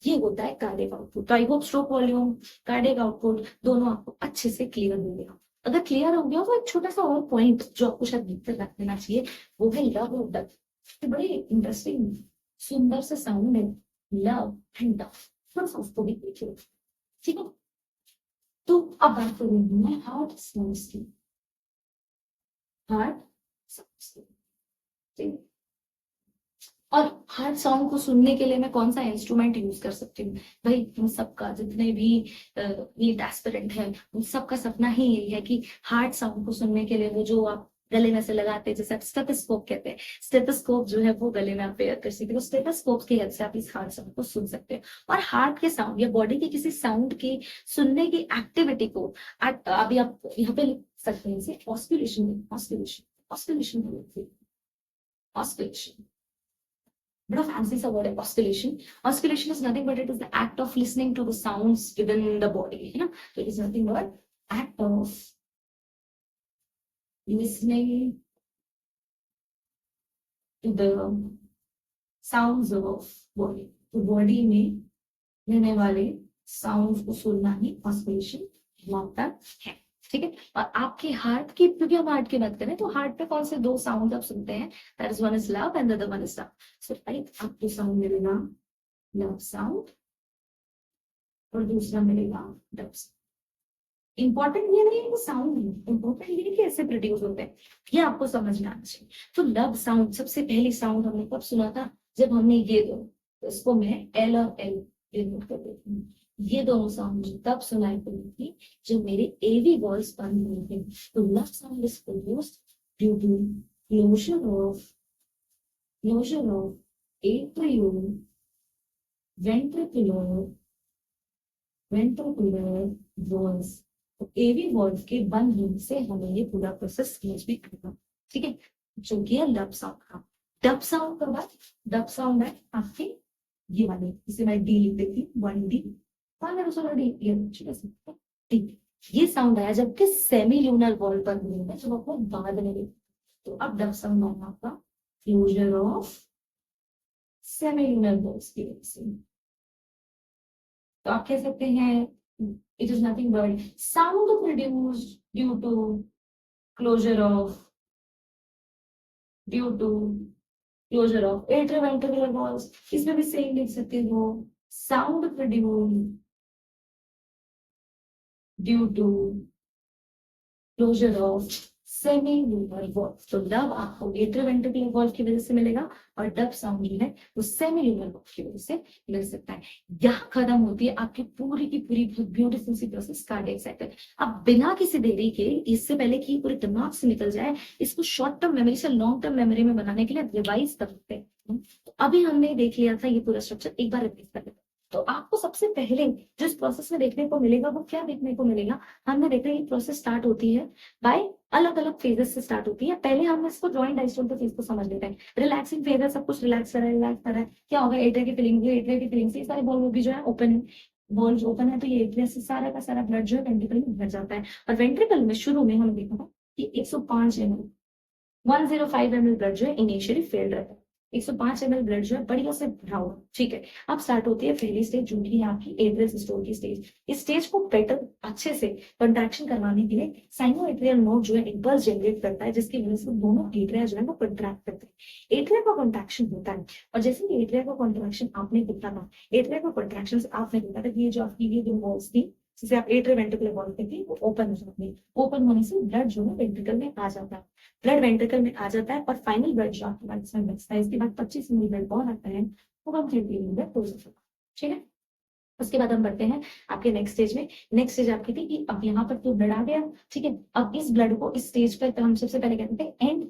ये होता है कार्डियक आउटपुट। तो I hope stroke volume, cardiac output दोनों आपको अच्छे से क्लियर हो गया। अगर क्लियर हो गया तो एक छोटा सा और पॉइंट जो आपको शायद भीतर रख देना चाहिए, वो है लव और डक। बड़ी इंटरेस्टिंग सुंदर से साउंड है, लव एंड डक। थोड़ा सा उसको भी देखिए, ठीक है। तो अब बात करेंगे मैं हार्ट साउंड्स की। हार्ट साउंड्स की, ठीक है। और हार्ट साउंड को सुनने के लिए मैं कौन सा इंस्ट्रूमेंट यूज कर सकती हूँ? भाई हम सबका, जितने भी नीट एस्पिरेंट है, उन सबका सपना ही यही है कि हार्ट साउंड को सुनने के लिए वो जो आप गले में से लगाते हैं, जैसे आप स्टेथोस्कोप कहते हैं, स्टेथोस्कोप जो है वो गले में आप पेयर कर सकते हो। स्टेथोस्कोप की हेल्प से आप इस हार्ट साउंड को सुन सकते हो। और हार्ट के साउंड या बॉडी के किसी साउंड की सुनने की एक्टिविटी को अभी आप यहाँ पे लिख सकते हैं, इसे oscillation, oscillation, oscillation, oscillation. Bit of fancy sa word है oscillation. Oscillation is nothing but it is the act of listening to the sounds within the body, है ना? So it is nothing but act of listening to the sounds of body. तो body में रहने वाले sounds को सुनना ही oscillation कहलाता है। ठीक है, और आपके हार्ट की, क्योंकि हम हार्ट की बात करें तो हार्ट पे कौन से दो साउंड आप सुनते हैं? That is one is love and the other one is duck. So right, आपको साउंड मिलेगा लव साउंड और दूसरा मिलेगा डक साउंड। इंपॉर्टेंट ये नहीं है कि साउंड है, इंपॉर्टेंट ये है कि ऐसे प्रोड्यूस होते हैं, ये आपको समझना आना चाहिए। तो लव साउंड सबसे पहली साउंड हमने कब सुना था? जब हमने ये दो, तो इसको मैं एल और एल नोट कर देती हूँ। ये दोनों साउंड मुझे तब सुनाई पड़ी थी जब मेरे एवी वॉल्स बंद हुए थे। तो lub sound is produced due to closure of atrioventricular valves. तो एवी वॉल्व के बंद होने से हमें ये पूरा प्रोसेस समझ में आएगा। ठीक है, जो कि है लब साउंड का। डब साउंड का बाद, डब साउंड है आपके ये वाले, इसे मैं डी लिख देती हूँ, 1D, ये साउंड आया जबकि सेमी ल्यूनर वॉल पर हुई है, जब आपको बाद में। तो अब डब साउंड आया आपका closure of semilunar valves की वजह से। तो आप कह सकते हैं it is nothing but sound produced due to closure of atrioventricular valves. इसमें भी सेम लिख सकते हो, sound produced due to closure of semilunar valve. तो डब आपको एट्रियोवेंट्रिकुलर वॉल्व की वजह से मिलेगा और डब साउंड जो है वो सेमी ल्यूनर वॉल्व की वजह से मिल सकता है। यहाँ खत्म होती है आपकी पूरी की पूरी ब्यूटीफुल सी प्रोसेस कार्डियक साइकिल। अब बिना किसी देरी के, इससे पहले कि पूरे दिमाग से निकल जाए, इसको शॉर्ट टर्म मेमोरी से लॉन्ग टर्म मेमोरी में बनाने के लिए रिवाइज कर सकते हैं। तो अभी हमने देख लिया था ये पूरा स्ट्रक्चर, एक बार रिपीट कर लेते हैं। तो आपको सबसे पहले जो इस प्रोसेस में देखने को मिलेगा वो क्या देखने को मिलेगा, हमने देखा ये प्रोसेस स्टार्ट होती है बाय अलग अलग फेजेस से स्टार्ट होती है। पहले हम इसको जॉइंट डायस्टोल फेज को समझ लेते हैं। रिलैक्सिंग फेज है, सब कुछ रिलैक्स कर रहा है, रिलैक्स कर रहा है, क्या होगा, एट्रिया की फीलिंग, एट्रिया की फीलिंग से ये सारे बॉल भी जो है ओपन है, बॉल जो ओपन है तो ये एट्रिया से सारा का सारा ब्लड जो है वेंट्रिकल में भर जाता है। और वेंट्रिकल में शुरू में हमने देखा था कि 105 ml 105 ml ब्लड जो है इनिशियली फेल्ड रहता है। 105 ml ब्लड जो है बढ़िया से भरा हुआ, ठीक है। अब स्टार्ट होती है पहली स्टेज जो कि है आपकी एट्रियल सिस्टोल की स्टेज। इस स्टेज को बेटर अच्छे से कंट्रैक्शन करवाने के लिए साइनोएट्रियल नोड जो है इम्पल्स जनरेट करता है, जिसकी वजह से दोनों एट्रिया जो है वो कंट्रैक्ट करते हैं। एट्रिया का कंट्रैक्शन होता है और जैसे ही एट्रिया का कंट्रैक्शन आपने देखा था, एट्रिया का कंट्रैक्शन से आपने देखा था कि ये जो आपकी ये जो वॉल्स थी जिसे आप एट्रियल वेंट्रिकुलर बोलते थे वो ओपन हो जाती है। ओपन होने से ब्लड जो है वेंट्रिकल में आ जाता है, ब्लड वेंट्रिकल में आ जाता है और फाइनल ब्लड जो आपके पास इसमें बचता है, इसके बाद 25 मिली ब्लड बहुत आता है, वो कंप्लीटली ब्लड हो जाता है, ठीक है। उसके बाद हम बढ़ते हैं आपके नेक्स्ट स्टेज में। नेक्स्ट स्टेज आपकी थी कि अब यहाँ पर तो ब्लड आ गया, ठीक है। अब इस ब्लड को इस स्टेज पर हम सबसे पहले कहते हैं एंड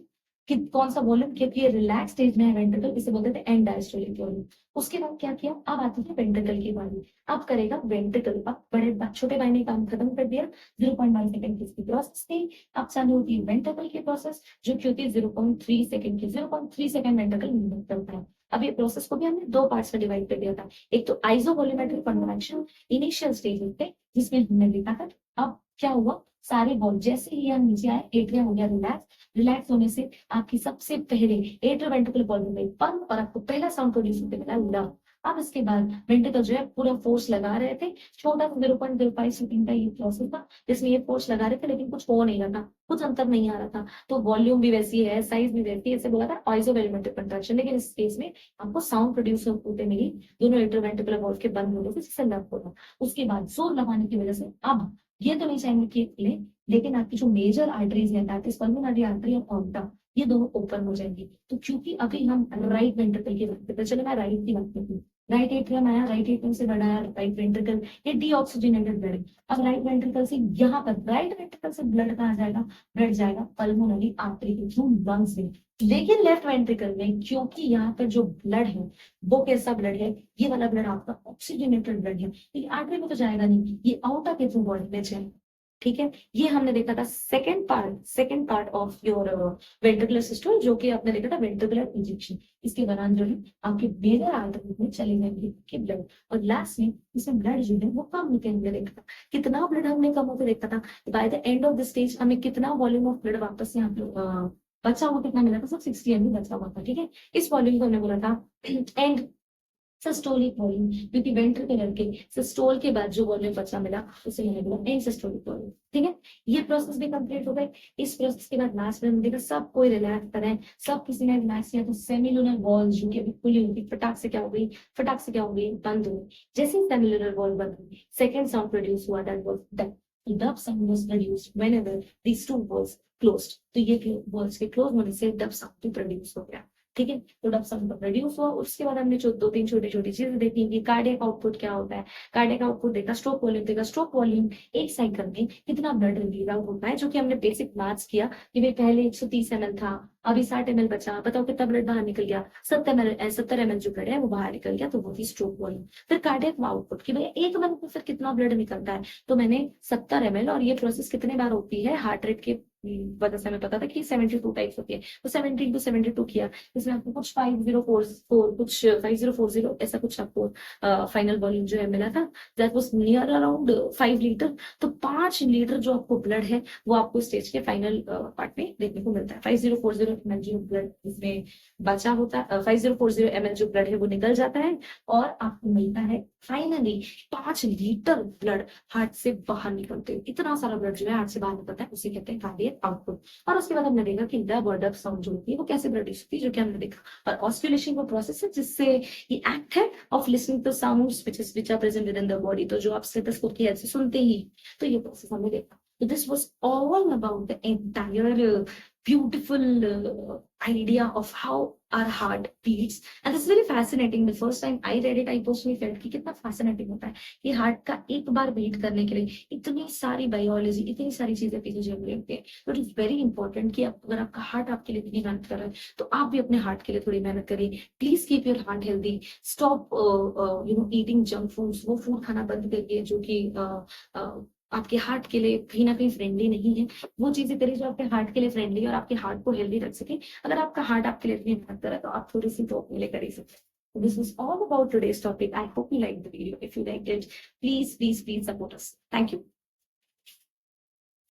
कि कौन सा वॉल्यूम, क्योंकि ये रिलैक्स स्टेज में है वेंट्रिकल, इसे बोलते थे एंड डायस्टोलिक वॉल्यूम। उसके बाद क्या किया, अब आती है वेंट्रिकल की बारी। अब करेगा वेंट्रिकल, अब बड़े छोटे भाई ने काम खत्म कर दिया, 0.1 सेकंड की इसकी प्रोसेस थी। अब चालू होती है वेंट्रिकल की प्रोसेस जो कि होती है 0.3 सेकंड की। 0.3 सेकंड वेंट्रिकल मूवमेंट करता है। अब ये प्रोसेस को भी हमने दो पार्ट्स में डिवाइड कर दिया था। एक तो आइसोवॉल्यूमेट्रिक कन्वेक्शन इनिशियल स्टेज थे जिसमें हमने देखा था। अब क्या हुआ, सारे बॉल जैसे ही हम नीचे आए, एट्रिया हो गया रिलैक्स, रिलैक्स होने से आपकी सबसे पहले एट्रियो वेंट्रिकुलर वॉल्यूम में बंद और आपको पहला साउंड प्रोड्यूस होते मिला लव। अब इसके बाद वेंट्रिकल जो है पूरा फोर्स लगा रहे थे, छोटा सा 0.05 सेकंड का ये प्रोसेस था जिसमें ये फोर्स लगा रहे थे, लेकिन कुछ हो नहीं रहा था, कुछ अंतर नहीं आ रहा था। तो वॉल्यूम भी वैसी है, साइज भी वैसी है, ऐसे बोला था आइसोवॉल्यूमेट्रिक कंट्रैक्शन। लेकिन इस केस में आपको साउंड प्रोड्यूस होते मिली दोनों एट्रियो वेंट्रिकुलर वॉल्व के बंद होने से, जिससे लव होगा। उसके बाद जोर लगाने की वजह से अब ये तो नहीं चाहेंगे कि ले, लेकिन आपकी जो मेजर आर्टरीज है दैट इज पल्मोनरी आर्टरी और ऑर्टा, ये दोनों ओपन हो जाएंगी। तो क्योंकि अभी हम राइट वेंट्रिकल की बात करते हैं, चलो मैं राइट की बात करती हूँ। राइट एट्रियम आया, राइट एट्रियम से बढ़ाया राइट वेंट्रिकल, ये डीऑक्सीजनेटेड ब्लड है। अब राइट वेंट्रिकल से यहाँ पर राइट वेंट्रिकल से ब्लड कहाँ जाएगा, ब्लड जाएगा पल्मोनरी आर्टरी के थ्रू लंग्स में। लेकिन लेफ्ट वेंट्रिकल में क्योंकि यहाँ पर जो ब्लड है वो कैसा ब्लड है, ये वाला ब्लड आपका ऑक्सीजनेटेड ब्लड है, ये आर्टरी में तो जाएगा नहीं, ये आउटर के थ्रू बॉडी में जाएगा, ठीक है। ये हमने देखा था second part of your ventricular system, जो कि आपने देखा था वेंट्रिकुलर इंजेक्शन। इसके दौरान जो है आपके मेजर आर्टरी में चले जाएंगे के ब्लड, और लास्ट में इसमें ब्लड जो है वो कम होते हमने देखा था। कितना ब्लड हमने कम होते देखा था, by the end of the stage हमें कितना वॉल्यूम ऑफ ब्लड वापस यहाँ पे बचा हुआ कितना मिला था, सब 60 ml बचा हुआ था, ठीक है। इस वॉल्यूम को हमने बोला था एंड सिस्टोलिक वॉल्यूम, क्योंकि वेंट्रिकुलर के सिस्टोल के बाद जो वॉल्यूम बचा मिला उसे मैंने बोला एंड सिस्टोलिक वॉल्यूम, ठीक है। ये प्रोसेस भी कंप्लीट हो गए। इस प्रोसेस के बाद लास्ट में हमने देखा सब कोई रिलैक्स करें, सब किसी ने रिलैक्स किया तो सेमिलुनर वॉल जो कि अभी खुली हुई थी फटाक से क्या हो गई, बंद हो गई। जैसे ही सेमिलुनर वॉल बंद हुई, सेकंड साउंड प्रोड्यूस हुआ, that was that dub sound was produced whenever these two valves closed. तो ये वॉल्स के क्लोज होने से डब साउंड प्रोड्यूस हो गया, ठीक है। तो डब साउंड प्रोड्यूस हुआ। उसके बाद हमने जो दो तीन छोटी छोटी चीजें देखी कि कार्डियक आउटपुट क्या होता है, कार्डियक आउटपुट देखा, स्ट्रोक वॉल्यूम देखा। स्ट्रोक वॉल्यूम एक साइकिल में कितना ब्लड रिलीज आउट होता है, जो कि हमने बेसिक मैथ्स किया कि भाई पहले 130 ml था, अभी 60 ml बचा, बताओ कितना ब्लड बाहर निकल गया, 70 ml जो ब्लड है वो बाहर निकल गया, तो वो थी स्ट्रोक वॉल्यूम। फिर कार्डियक आउटपुट की भाई एक मिनट में फिर कितना ब्लड निकलता है, तो मैंने 70 ml, और ये प्रोसेस कितने बार होती है हार्ट रेट के वजह से हमें पता था कि 72 टाइप्स होती है, तो 70 into 72 किया, इसमें आपको कुछ 5044 कुछ 5040 ऐसा कुछ आपको फाइनल वॉल्यूम जो है मिला था, that was near around 5 litre. तो 5 लीटर जो आपको ब्लड है वो आपको स्टेज के फाइनल पार्ट में देखने को मिलता है। 5040 ml जो ब्लड इसमें बचा होता है, 5040 ml जो ब्लड है वो निकल जाता है, और आपको मिलता है फाइनली 5 लीटर ब्लड हार्ट से बाहर निकलते हैं। इतना सारा ब्लड जो है हार्ट से बाहर निकलता है उसे कहते हैं कार्डियक आउटपुट। और उसके बाद हमने देखा कि डब और डब साउंड जो होती है वो कैसे प्रोड्यूस होती है, जो कि हमने देखा। और ऑस्कुलेशन वो प्रोसेस है जिससे ये एक्ट है of listening to sounds which are present within the body. तो जो आप स्टेथोस्कोप की हेल्प से सुनते ही, तो ये प्रोसेस हमने देखा। तो this was all about the entire beautiful idea of how our heart beats, and this is very fascinating. The first time I read it, I personally felt कि कितना fascinating होता है कि हार्ट का एक बार बीट करने के लिए इतनी सारी बायोलॉजी, इतनी सारी चीजें पीछे चल रही होती है. तो इट इज वेरी इंपॉर्टेंट कि अगर आपका हार्ट आपके लिए इतनी मेहनत कर रहा है तो आप भी अपने हार्ट के लिए थोड़ी मेहनत करिए. Please keep your heart healthy. Stop eating junk foods. वो फूड खाना बंद करिए जो कि आपके हार्ट के लिए कहीं ना कहीं फ्रेंडली नहीं है. वो चीजें करिए जो आपके हार्ट के लिए फ्रेंडली और आपके हार्ट को हेल्दी रख सके. अगर आपका हार्ट आपके लिए इतनी मेहनत कर रहा है तो आप थोड़ी सी तो अपने लिए कर ही सकते हैं. This was all about today's topic. I hope you liked the video. If you liked it, please support us. Thank you.